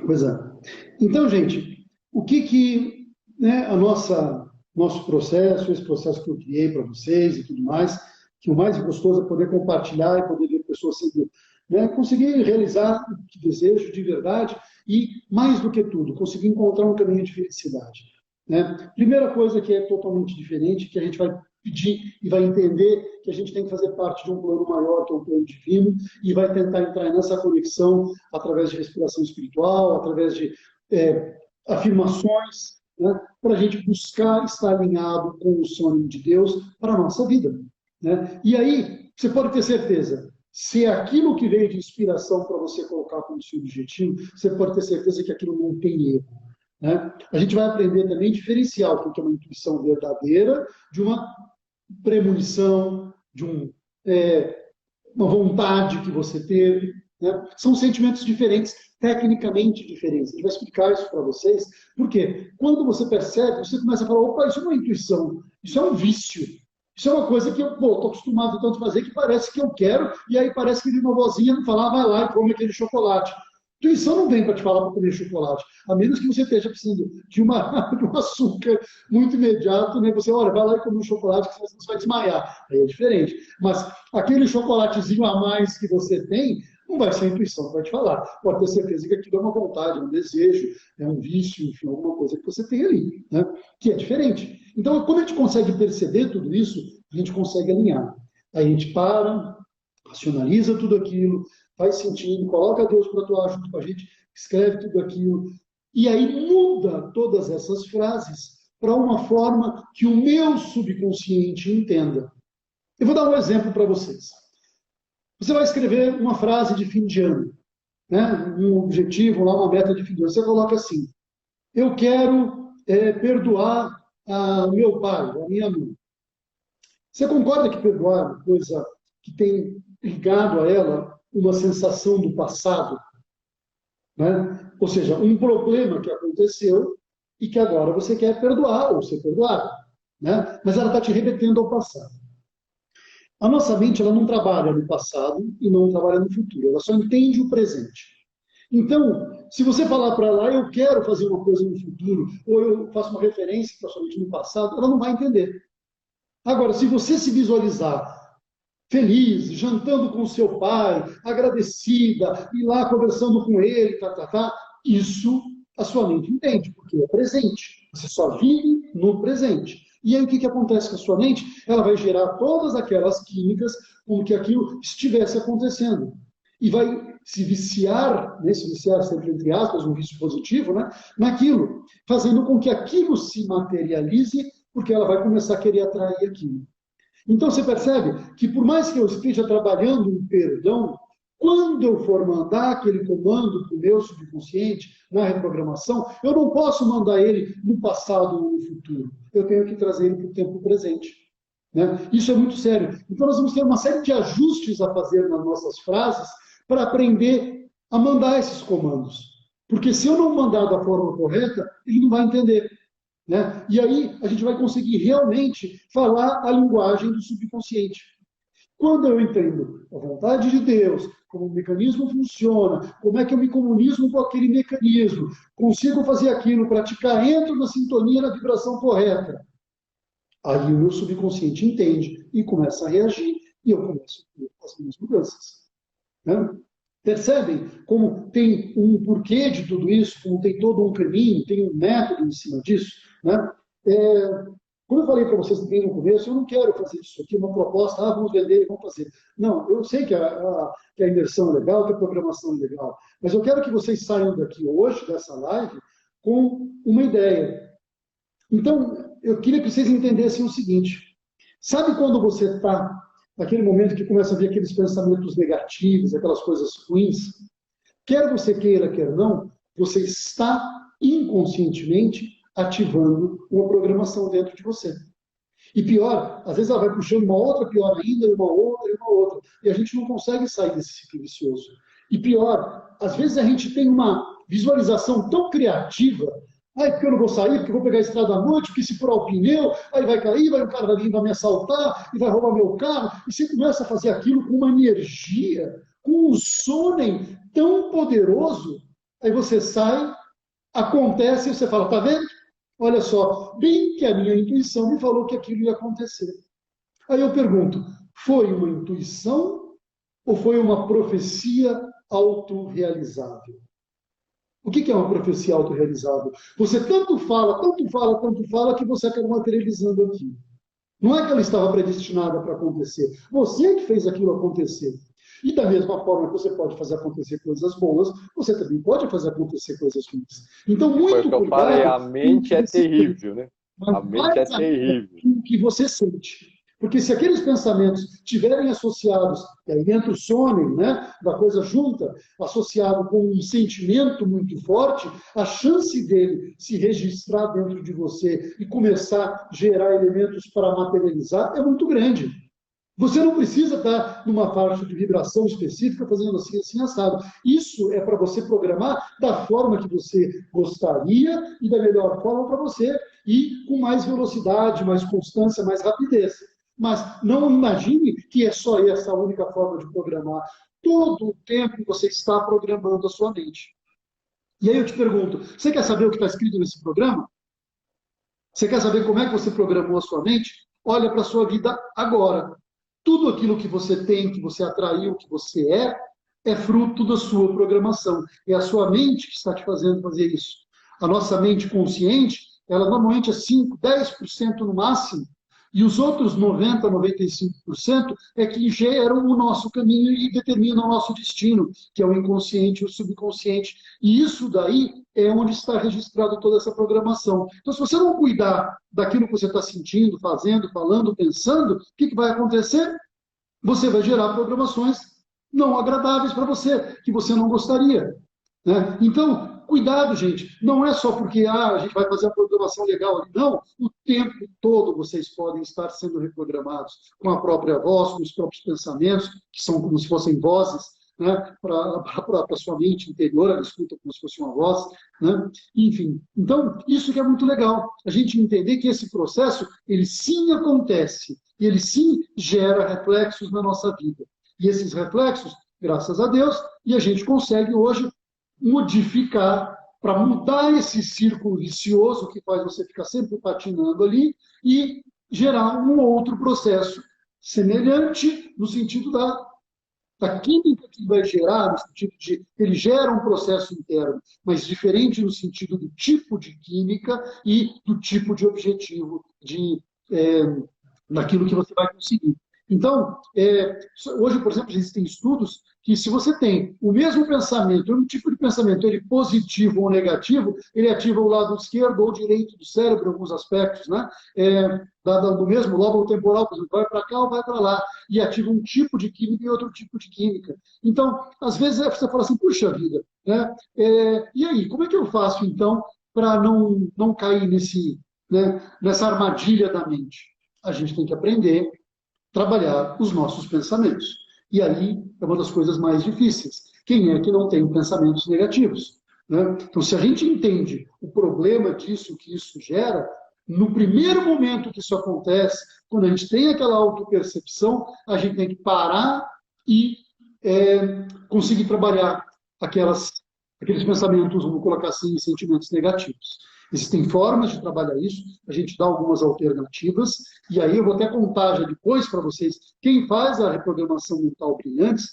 Pois é. Então, gente, o que né, nosso processo, esse processo que eu criei para vocês e tudo mais, que o mais gostoso é poder compartilhar e poder ver pessoas sendo, né, conseguir realizar o que desejo de verdade e, mais do que tudo, conseguir encontrar um caminho de felicidade. Né? Primeira coisa que é totalmente diferente, que a gente vai pedir e vai entender que a gente tem que fazer parte de um plano maior, que é um plano divino, e vai tentar entrar nessa conexão através de respiração espiritual, através de afirmações, né, para a gente buscar estar alinhado com o sonho de Deus para a nossa vida. Né? E aí, você pode ter certeza, se é aquilo que veio de inspiração para você colocar como seu objetivo, você pode ter certeza que aquilo não tem erro. Né? A gente vai aprender também a diferenciar o que é uma intuição verdadeira de uma premonição, de uma vontade que você teve. Né? São sentimentos diferentes, tecnicamente diferentes. A gente vai explicar isso para vocês, porque quando você percebe, você começa a falar, opa, isso não é intuição, isso é um vício. Isso é uma coisa que eu estou acostumado tanto a fazer que parece que eu quero, e aí parece que uma vozinha me fala, vai lá e come aquele chocolate. Intuição não vem para te falar para comer chocolate, a menos que você esteja precisando de um açúcar muito imediato, né? Você, olha, vai lá e come um chocolate que você vai desmaiar. Aí é diferente. Mas aquele chocolatezinho a mais que você tem, não vai ser a intuição que vai te falar. Pode ter certeza que aquilo é uma vontade, um desejo, é um vício, enfim, alguma coisa que você tem ali, né? Que é diferente. Então, quando a gente consegue perceber tudo isso, a gente consegue alinhar. Aí a gente para, racionaliza tudo aquilo, faz sentido, coloca Deus para atuar junto com a gente, escreve tudo aquilo, e aí muda todas essas frases para uma forma que o meu subconsciente entenda. Eu vou dar um exemplo para vocês. Você vai escrever uma frase de fim de ano, né? Um objetivo, lá, uma meta de fim de ano. Você coloca assim, eu quero perdoar o meu pai, a minha mãe. Você concorda que perdoar é uma coisa que tem ligado a ela uma sensação do passado? Né? Ou seja, um problema que aconteceu e que agora você quer perdoar ou ser perdoado. Né? Mas ela está te remetendo ao passado. A nossa mente ela não trabalha no passado e não trabalha no futuro, ela só entende o presente. Então, se você falar para ela, eu quero fazer uma coisa no futuro, ou eu faço uma referência para sua mente no passado, ela não vai entender. Agora, se você se visualizar feliz, jantando com seu pai, agradecida, ir lá conversando com ele, isso a sua mente entende, porque é presente. Você só vive no presente. E aí o que acontece com a sua mente? Ela vai gerar todas aquelas químicas como que aquilo estivesse acontecendo. E vai se viciar, né, se viciar sempre entre aspas, um vício positivo, né, naquilo, fazendo com que aquilo se materialize, porque ela vai começar a querer atrair aquilo. Então você percebe que por mais que eu esteja trabalhando um perdão, quando eu for mandar aquele comando para o meu subconsciente, na reprogramação, eu não posso mandar ele no passado ou no futuro. Eu tenho que trazer ele para o tempo presente. Né? Isso é muito sério. Então nós vamos ter uma série de ajustes a fazer nas nossas frases para aprender a mandar esses comandos. Porque se eu não mandar da forma correta, ele não vai entender. Né? E aí a gente vai conseguir realmente falar a linguagem do subconsciente. Quando eu entendo a vontade de Deus, como o mecanismo funciona, como é que eu me comunico com aquele mecanismo, consigo fazer aquilo, praticar, entro na sintonia, na vibração correta. Aí o meu subconsciente entende e começa a reagir e eu começo a ter as minhas mudanças. Né? Percebem como tem um porquê de tudo isso, como tem todo um caminho, tem um método em cima disso? Né? Como eu falei para vocês também no começo, eu não quero fazer isso aqui, uma proposta, vamos vender e vamos fazer. Não, eu sei que a imersão é legal, que a programação é legal, mas eu quero que vocês saiam daqui hoje, dessa live, com uma ideia. Então, eu queria que vocês entendessem o seguinte, sabe quando você está naquele momento que começa a vir aqueles pensamentos negativos, aquelas coisas ruins? Quer você queira, quer não, você está inconscientemente ativando uma programação dentro de você. E pior, às vezes ela vai puxando uma outra, pior ainda, uma outra e uma outra. E a gente não consegue sair desse ciclo vicioso. E pior, às vezes a gente tem uma visualização tão criativa, porque eu não vou sair, porque eu vou pegar a estrada à noite, porque se furar o pneu, aí vai cair, o cara vai vir, vai me assaltar, e vai roubar meu carro. E você começa a fazer aquilo com uma energia, com um sonem tão poderoso, aí você sai, acontece, e você fala, tá vendo? Olha só, bem que a minha intuição me falou que aquilo ia acontecer. Aí eu pergunto, Foi uma intuição ou foi uma profecia autorrealizável? O que é uma profecia autorrealizável? Você tanto fala, tanto fala, tanto fala, que você acaba materializando aquilo. Não é que ela estava predestinada para acontecer. Você é que fez aquilo acontecer. E da mesma forma que você pode fazer acontecer coisas boas, você também pode fazer acontecer coisas ruins. Então, Foi o muito que eu falei, cuidado a com o mente que é você pensa, terrível, né? mas A mente é mais ainda terrível. com o que você sente. Porque se aqueles pensamentos estiverem associados, e aí entra o sono, né, da coisa junta, associado com um sentimento muito forte, a chance dele se registrar dentro de você e começar a gerar elementos para materializar é muito grande. Você não precisa estar numa faixa de vibração específica fazendo assim, assim, assado. Isso é para você programar da forma que você gostaria e da melhor forma para você e com mais velocidade, mais constância, mais rapidez. Mas não imagine que é só essa a única forma de programar. Todo o tempo você está programando a sua mente. E aí eu te pergunto, você quer saber o que está escrito nesse programa? Você quer saber como é que você programou a sua mente? Olha para a sua vida agora. Tudo aquilo que você tem, que você atraiu, que você é fruto da sua programação. É a sua mente que está te fazendo fazer isso. A nossa mente consciente, ela normalmente é 5, 10% no máximo, e os outros 90, 95% é que geram o nosso caminho e determinam o nosso destino, que é o inconsciente e o subconsciente. E isso daí é onde está registrado toda essa programação. Então, se você não cuidar daquilo que você está sentindo, fazendo, falando, pensando, o que vai acontecer? Você vai gerar programações não agradáveis para você, que você não gostaria. Né? Então, cuidado, gente. Não é só porque a gente vai fazer a programação legal ali. Não. O tempo todo vocês podem estar sendo reprogramados com a própria voz, com os próprios pensamentos, que são como se fossem vozes, né? Para a sua mente interior, ela escuta como se fosse uma voz. Né? Enfim, então, isso que é muito legal. A gente entender que esse processo, ele sim acontece. E ele sim gera reflexos na nossa vida. E esses reflexos, graças a Deus, e a gente consegue hoje modificar para mudar esse círculo vicioso que faz você ficar sempre patinando ali e gerar um outro processo semelhante no sentido da química que vai gerar, no sentido de ele gera um processo interno, mas diferente no sentido do tipo de química e do tipo de objetivo daquilo que você vai conseguir. Então, hoje, por exemplo, existem estudos que se você tem o mesmo pensamento, um tipo de pensamento, ele positivo ou negativo, ele ativa o lado esquerdo ou direito do cérebro em alguns aspectos, né? Do mesmo lóbulo temporal, por exemplo, vai para cá ou vai para lá, e ativa um tipo de química e outro tipo de química. Então, às vezes você fala assim, puxa vida, né? E aí, como é que eu faço, então, para não cair nessa armadilha da mente? A gente tem que aprender a trabalhar os nossos pensamentos. E aí é uma das coisas mais difíceis. Quem é que não tem pensamentos negativos? Né? Então, se a gente entende o problema disso, que isso gera, no primeiro momento que isso acontece, quando a gente tem aquela autopercepção, a gente tem que parar e conseguir trabalhar aqueles pensamentos, vamos colocar assim, sentimentos negativos. Existem formas de trabalhar isso, a gente dá algumas alternativas, e aí eu vou até contar já depois para vocês, quem faz a reprogramação mental brilhantes,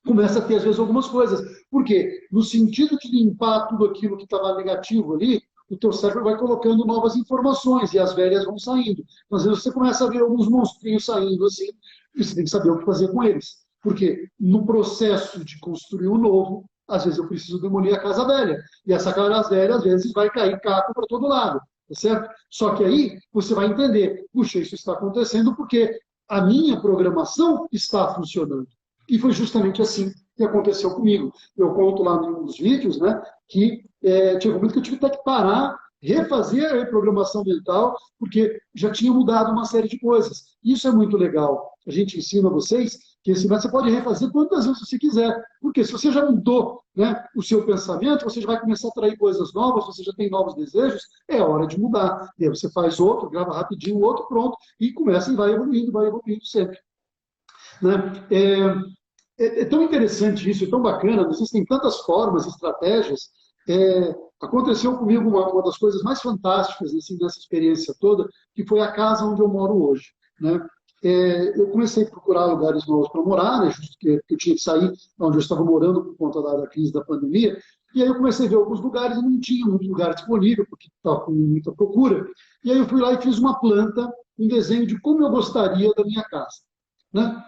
começa a ter, às vezes, algumas coisas. Por quê? No sentido de limpar tudo aquilo que estava negativo ali, o teu cérebro vai colocando novas informações, e as velhas vão saindo. Então, às vezes você começa a ver alguns monstrinhos saindo assim, e você tem que saber o que fazer com eles. Porque no processo de construir o novo, às vezes eu preciso demolir a casa velha. E essa casa velha, às vezes, vai cair caco para todo lado. Tá certo? Só que aí você vai entender, puxa, isso está acontecendo porque a minha programação está funcionando. E foi justamente assim que aconteceu comigo. Eu conto lá num dos vídeos, né, que tinha um momento que eu tive até que parar, refazer a reprogramação mental, porque já tinha mudado uma série de coisas. Isso é muito legal. A gente ensina a vocês que esse método você pode refazer quantas vezes você quiser. Porque se você já mudou, né, o seu pensamento, você já vai começar a atrair coisas novas, você já tem novos desejos, é hora de mudar. E aí você faz outro, grava rapidinho o outro, pronto, e começa e vai evoluindo sempre. Né? É tão interessante isso, é tão bacana, existem tantas formas, estratégias. Aconteceu comigo uma das coisas mais fantásticas assim, nessa experiência toda, que foi a casa onde eu moro hoje. Né? eu comecei a procurar lugares novos para morar, né, justo que eu tinha que sair onde eu estava morando por conta da crise da pandemia. E aí eu comecei a ver alguns lugares e não tinha muito lugar disponível, porque estava com muita procura. E aí eu fui lá e fiz uma planta, um desenho de como eu gostaria da minha casa. Né?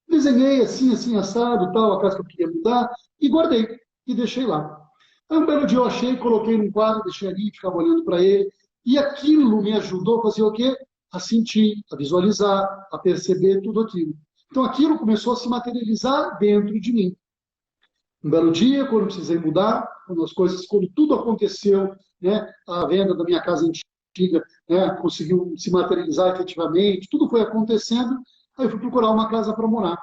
Desenhei assim, assim, assado, tal, a casa que eu queria mudar, e guardei, e deixei lá. Aí um belo dia eu achei, coloquei num quadro, deixei ali, ficava olhando para ele, e aquilo me ajudou a fazer o quê? A sentir, a visualizar, a perceber tudo aquilo. Então aquilo começou a se materializar dentro de mim. Um belo dia, quando eu precisei mudar, quando tudo aconteceu, né, a venda da minha casa antiga, né, conseguiu se materializar efetivamente, tudo foi acontecendo, aí eu fui procurar uma casa para morar.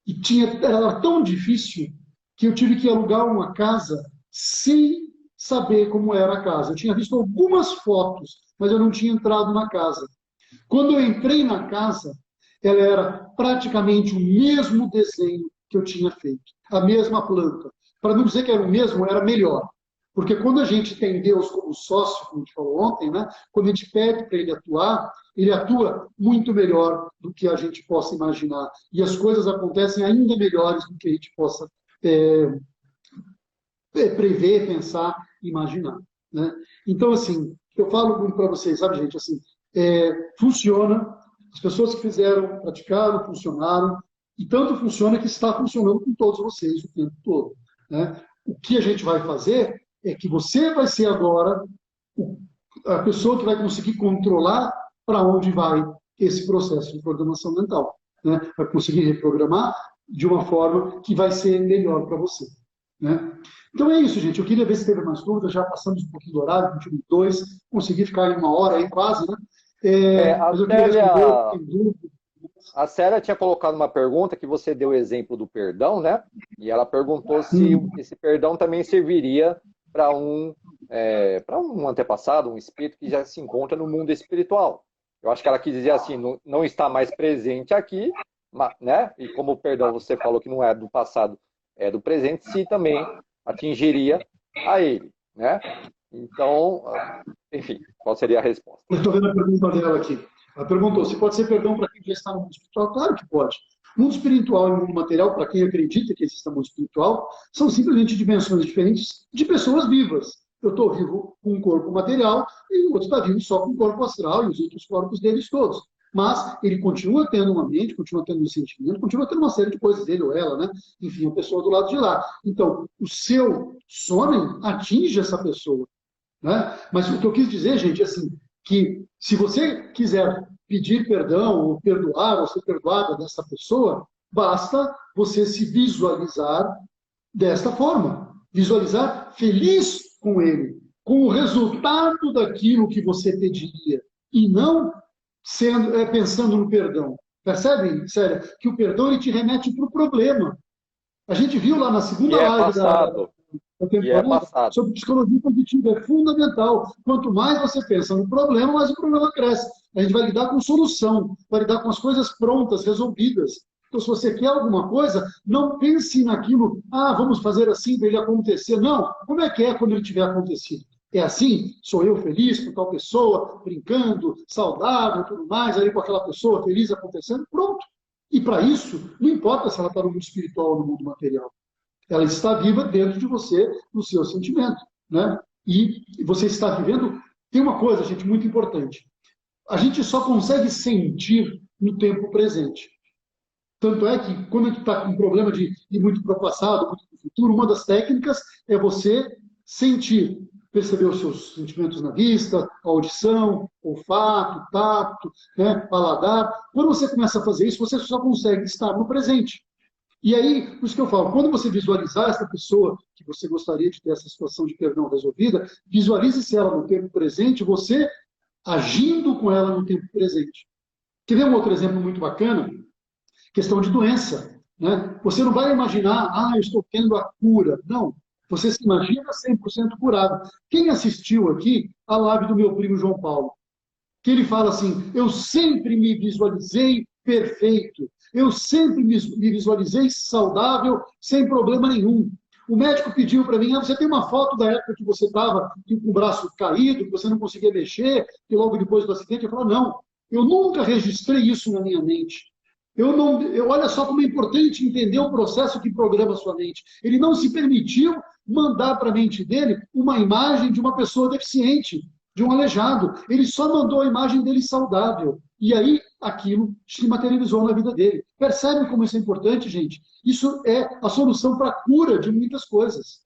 E era tão difícil que eu tive que alugar uma casa sem saber como era a casa. Eu tinha visto algumas fotos, mas eu não tinha entrado na casa. Quando eu entrei na casa, ela era praticamente o mesmo desenho que eu tinha feito, a mesma planta. Para não dizer que era o mesmo, era melhor. Porque quando a gente tem Deus como sócio, como a gente falou ontem, né? Quando a gente pede para ele atua muito melhor do que a gente possa imaginar. E as coisas acontecem ainda melhores do que a gente possa prever, pensar, imaginar. Né? Então, assim, eu falo muito para vocês, sabe, gente, assim, funciona, as pessoas que fizeram, praticaram, funcionaram, e tanto funciona que está funcionando com todos vocês o tempo todo. Né? O que a gente vai fazer é que você vai ser agora a pessoa que vai conseguir controlar para onde vai esse processo de programação mental. Né? Vai conseguir reprogramar de uma forma que vai ser melhor para você. Né? Então é isso, gente. Eu queria ver se teve mais dúvidas. Já passamos um pouquinho do horário, 22, consegui ficar em uma hora aí quase, né? A Mas eu queria responder, Célia, tem dúvida. a Célia tinha colocado uma pergunta que você deu o exemplo do perdão, né? E ela perguntou se Hum, esse perdão também serviria para um antepassado, um espírito que já se encontra no mundo espiritual. Eu acho que ela quis dizer assim, não, não está mais presente aqui, né? E como o perdão você falou que não é do passado, é do presente, se também atingiria a ele, né? Então, enfim, qual seria a resposta? eu estou vendo a pergunta dela aqui. Ela perguntou se pode ser perdão para quem já está no mundo espiritual. Claro que pode. Mundo espiritual e mundo material, para quem acredita que existe mundo espiritual, são simplesmente dimensões diferentes de pessoas vivas. Eu estou vivo com um corpo material e o outro está vivo só com o corpo astral e os outros corpos deles todos. Mas ele continua tendo uma mente, continua tendo um sentimento, continua tendo uma série de coisas dele ou ela, né? Enfim, a pessoa do lado de lá. Então, o seu sono atinge essa pessoa. Né? Mas o que eu quis dizer, gente, é assim, que se você quiser pedir perdão ou perdoar ou ser perdoada dessa pessoa, basta você se visualizar desta forma. Visualizar feliz com ele, com o resultado daquilo que você pediria, e não pensando no perdão. Percebem, sério, que o perdão ele te remete para o problema. A gente viu lá na E segunda é live passado, da e é temporada passado. sobre psicologia positiva. É fundamental. Quanto mais você pensa no problema, mais o problema cresce. A gente vai lidar com solução, vai lidar com as coisas prontas, resolvidas. Então, se você quer alguma coisa, não pense naquilo, vamos fazer assim para ele acontecer. Não, como é que é quando ele tiver acontecido? É assim? Sou eu feliz com tal pessoa, brincando, saudável, tudo mais, aí com aquela pessoa feliz acontecendo? Pronto. E para isso, não importa se ela está no mundo espiritual ou no mundo material. Ela está viva dentro de você, no seu sentimento. Né? E você está vivendo. Tem uma coisa, gente, muito importante. A gente só consegue sentir no tempo presente. Tanto é que, quando a gente está com um problema de ir muito para o passado, muito para o futuro, uma das técnicas é você sentir, perceber os seus sentimentos na vista, a audição, olfato, tato, né, paladar. Quando você começa a fazer isso, você só consegue estar no presente. E aí, por isso que eu falo, quando você visualizar essa pessoa que você gostaria de ter essa situação de perdão resolvida, visualize-se ela no tempo presente, você agindo com ela no tempo presente. Quer ver um outro exemplo muito bacana? Questão de doença. Né? Você não vai imaginar, eu estou tendo a cura. Não. Você se imagina 100% curado. Quem assistiu aqui a live do meu primo João Paulo? Que ele fala assim, eu sempre me visualizei perfeito. Eu sempre me visualizei saudável, sem problema nenhum. O médico pediu para mim, você tem uma foto da época que você estava com o braço caído, que você não conseguia mexer, e logo depois do acidente, eu falo, não, Eu nunca registrei isso na minha mente. Olha só como é importante entender o processo que programa a sua mente. Ele não se permitiu mandar para a mente dele uma imagem de uma pessoa deficiente, de um aleijado. Ele só mandou a imagem dele saudável. E aí, aquilo se materializou na vida dele. Percebe como isso é importante, gente? Isso é a solução para a cura de muitas coisas.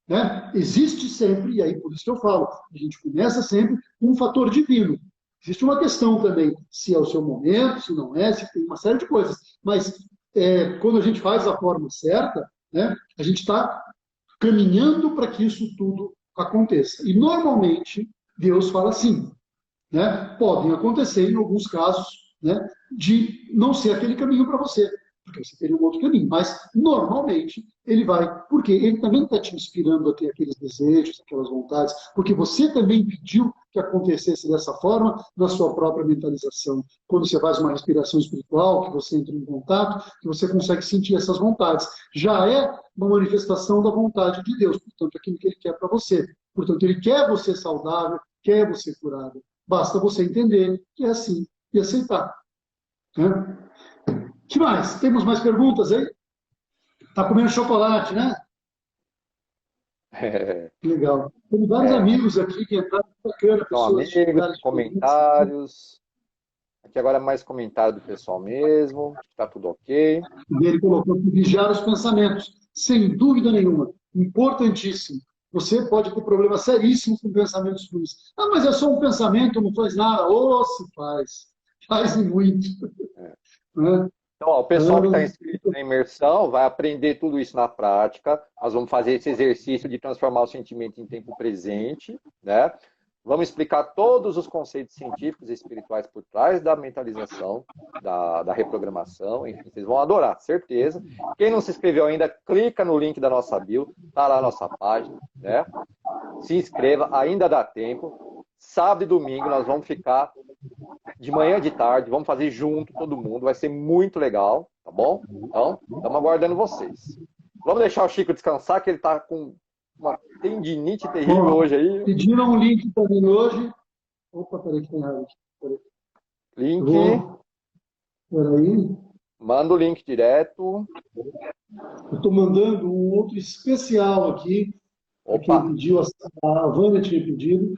Né? Existe sempre, e aí por isso que eu falo, a gente começa sempre com um fator divino. Existe uma questão também, se é o seu momento, se não é, se tem uma série de coisas. Mas quando a gente faz a forma certa, né, a gente está caminhando para que isso tudo aconteça. E normalmente Deus fala assim, né? Podem acontecer em alguns casos, né, de não ser aquele caminho para você, porque você teria um outro caminho, mas normalmente ele vai, porque ele também está te inspirando a ter aqueles desejos, aquelas vontades, porque você também pediu que acontecesse dessa forma na sua própria mentalização. Quando você faz uma respiração espiritual, que você entra em contato, que você consegue sentir essas vontades. Já é uma manifestação da vontade de Deus, portanto, aquilo que ele quer para você. Portanto, ele quer você saudável, quer você curado. Basta você entender que é assim e aceitar. Né? O que mais? Temos mais perguntas aí? Tá comendo chocolate, né? Legal. Tem vários amigos aqui que entraram bacana. São amigos, comentários. Aqui agora é mais comentário do pessoal mesmo. Está tudo ok. Ele colocou que vigiar os pensamentos. Sem dúvida nenhuma. Importantíssimo. Você pode ter problemas seríssimos com pensamentos ruins. Ah, mas é só um pensamento, não faz nada. Ou se faz. Faz e muito. Né? Então, ó, o pessoal que está inscrito na imersão vai aprender tudo isso na prática. Nós vamos fazer esse exercício de transformar o sentimento em tempo presente, né? Vamos explicar todos os conceitos científicos e espirituais por trás da mentalização, da reprogramação. Enfim, vocês vão adorar, certeza. Quem não se inscreveu ainda, clica no link da nossa bio, tá lá a nossa página, né? Se inscreva, ainda dá tempo. Sábado e domingo nós vamos ficar de manhã e de tarde, vamos fazer junto, todo mundo, vai ser muito legal, tá bom? Então, estamos aguardando vocês. Vamos deixar o Chico descansar, que ele está com uma tendinite terrível hoje aí. Pediram um link também hoje. Opa, peraí que tem errado aqui. Link. Peraí. Manda o link direto. Eu estou mandando um outro especial aqui. Opa. Quem pediu, a Vânia tinha pedido.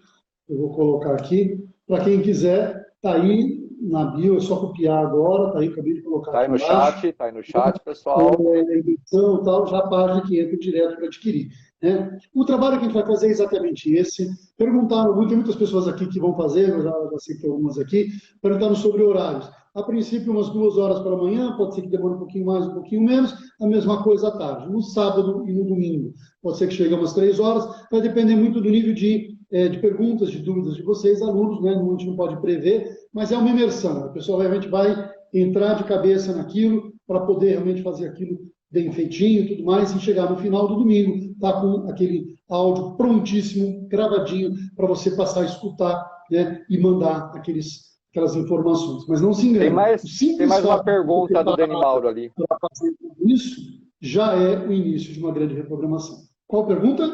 Eu vou colocar aqui. Para quem quiser, tá aí na bio, é só copiar agora, tá aí, acabei de colocar. Tá aí no chat, tá aí no chat, pessoal. Edição e tal, já a página que entra direto para adquirir. Né? O trabalho que a gente vai fazer é exatamente esse. Perguntaram, tem muitas pessoas aqui que vão fazer, eu já citei algumas aqui, perguntaram sobre horários. A princípio, umas 2 horas pela manhã, pode ser que demore um pouquinho mais, um pouquinho menos, a mesma coisa à tarde. No sábado e no domingo, pode ser que chegue a umas 3 horas, vai depender muito do nível de perguntas, de dúvidas de vocês, alunos, né? A gente não pode prever, mas é uma imersão. A pessoa realmente vai entrar de cabeça naquilo para poder realmente fazer aquilo bem feitinho e tudo mais, e chegar no final do domingo, tá com aquele áudio prontíssimo, gravadinho, para você passar a escutar, né? E mandar aquelas informações. Mas não se engane. Tem mais uma pergunta do Dani Mauro ali. Para fazer tudo isso, já é o início de uma grande reprogramação. Qual pergunta?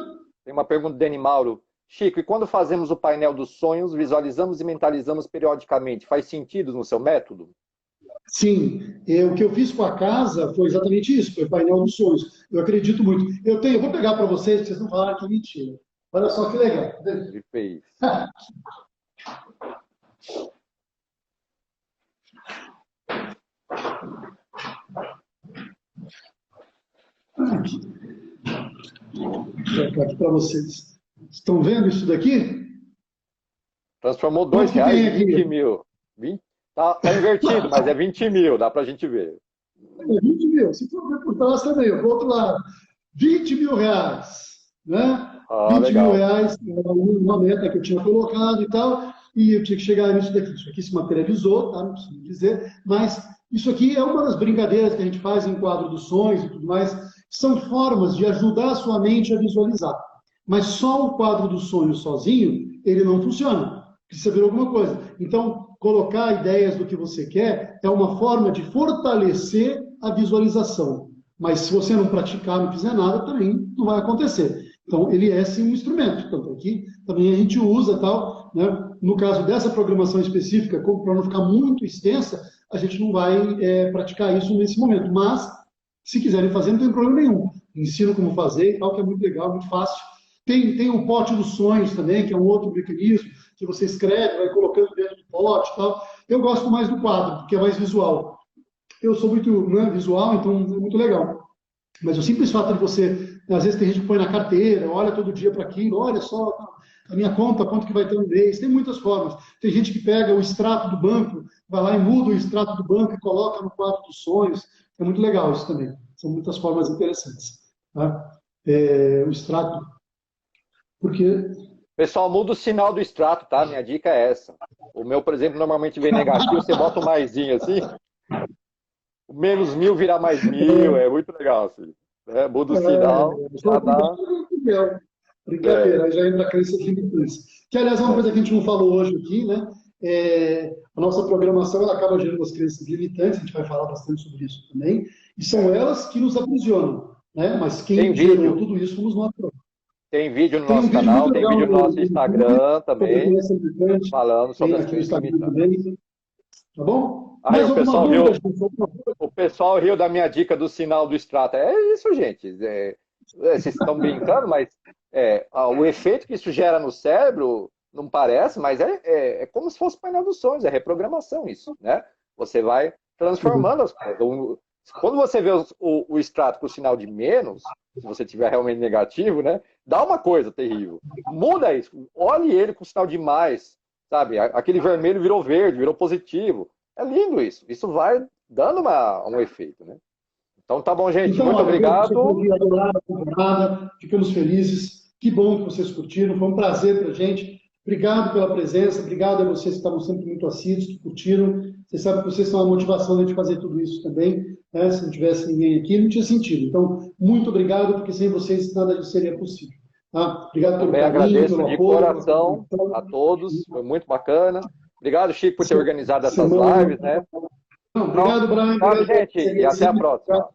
Tem uma pergunta do Dani Mauro. Chico, e quando fazemos o painel dos sonhos, visualizamos e mentalizamos periodicamente, faz sentido no seu método? Sim, o que eu fiz com a casa foi exatamente isso, foi o painel dos sonhos. Eu acredito muito. Eu vou pegar para vocês, vocês não falarem que é mentira. Olha só que legal. Ele fez. Aqui. Vou colocar aqui para vocês. Estão vendo isso daqui? Transformou R$2 em 20 mil. Tá invertido, mas é 20 mil, dá pra gente ver. É 20 mil. Se for ver por trás também, pro outro lado. 20 mil reais. Né? 20 legal. mil reais, uma meta que eu tinha colocado e tal, e eu tinha que chegar nisso daqui. Isso aqui se materializou, tá? Não preciso dizer, mas isso aqui é uma das brincadeiras que a gente faz em quadro dos sonhos e tudo mais. São formas de ajudar a sua mente a visualizar. Mas só o quadro do sonho sozinho, ele não funciona. Precisa ver alguma coisa. Então, colocar ideias do que você quer é uma forma de fortalecer a visualização. Mas se você não praticar, não fizer nada, também não vai acontecer. Então, ele é sim um instrumento. Tanto aqui também a gente usa tal, né, no caso dessa programação específica, para não ficar muito extensa, a gente não vai praticar isso nesse momento. Mas, se quiserem fazer, não tem problema nenhum. Ensino como fazer e tal, que é muito legal, muito fácil. Tem o pote dos sonhos também, que é um outro mecanismo, que você escreve, vai colocando dentro do pote e tal. Eu gosto mais do quadro, porque é mais visual. Eu sou muito visual, então é muito legal. Mas o simples fato de você, às vezes tem gente que põe na carteira, olha todo dia para aquilo, olha só a minha conta, quanto que vai ter um mês, tem muitas formas. Tem gente que pega o extrato do banco, vai lá e muda o extrato do banco e coloca no quadro dos sonhos. É muito legal isso também. São muitas formas interessantes. Tá? O extrato, porque... Pessoal, muda o sinal do extrato, tá? Minha dica é essa. O meu, por exemplo, normalmente vem negativo, você bota um maisinho assim, o menos 1000 virar mais 1000, é muito legal, assim. Muda o sinal, já dá... Brincadeira, aí já entra a crença limitantes. Que, aliás, é uma coisa que a gente não falou hoje aqui, né? A nossa programação ela acaba gerando as crenças limitantes, a gente vai falar bastante sobre isso também, e são elas que nos aprisionam, né? Mas quem gerou tudo isso fomos nós próprios. Tem vídeo no nosso canal, tem vídeo no nosso Instagram também, falando sobre as crenças limitantes. Tá bom? Aí o pessoal riu da minha dica do sinal do extrato. É isso, gente. Vocês estão brincando, mas o efeito que isso gera no cérebro não parece, mas é como se fosse painel dos sonhos, é reprogramação isso, né? Você vai transformando as coisas. Quando você vê o extrato com o sinal de menos, se você tiver realmente negativo, né? Dá uma coisa terrível. Muda isso. Olhe ele com o sinal de mais, sabe? Aquele vermelho virou verde, virou positivo. É lindo isso. Isso vai dando um efeito, né? Então tá bom, gente. Muito obrigado. Ficamos felizes. Que bom que vocês curtiram. Foi um prazer pra gente. Obrigado pela presença. Obrigado a vocês que estavam sempre muito assíduos, que curtiram. Vocês sabem que vocês são a motivação de fazer tudo isso também. Né? Se não tivesse ninguém aqui, não tinha sentido. Então, muito obrigado, porque sem vocês nada disso seria possível. Tá? Obrigado pelo carinho, agradeço pelo apoio, coração a todos. Foi muito bacana. Obrigado, Chico, por ter organizado essas lives, né? Obrigado, Brian. Tchau, gente, e até a próxima.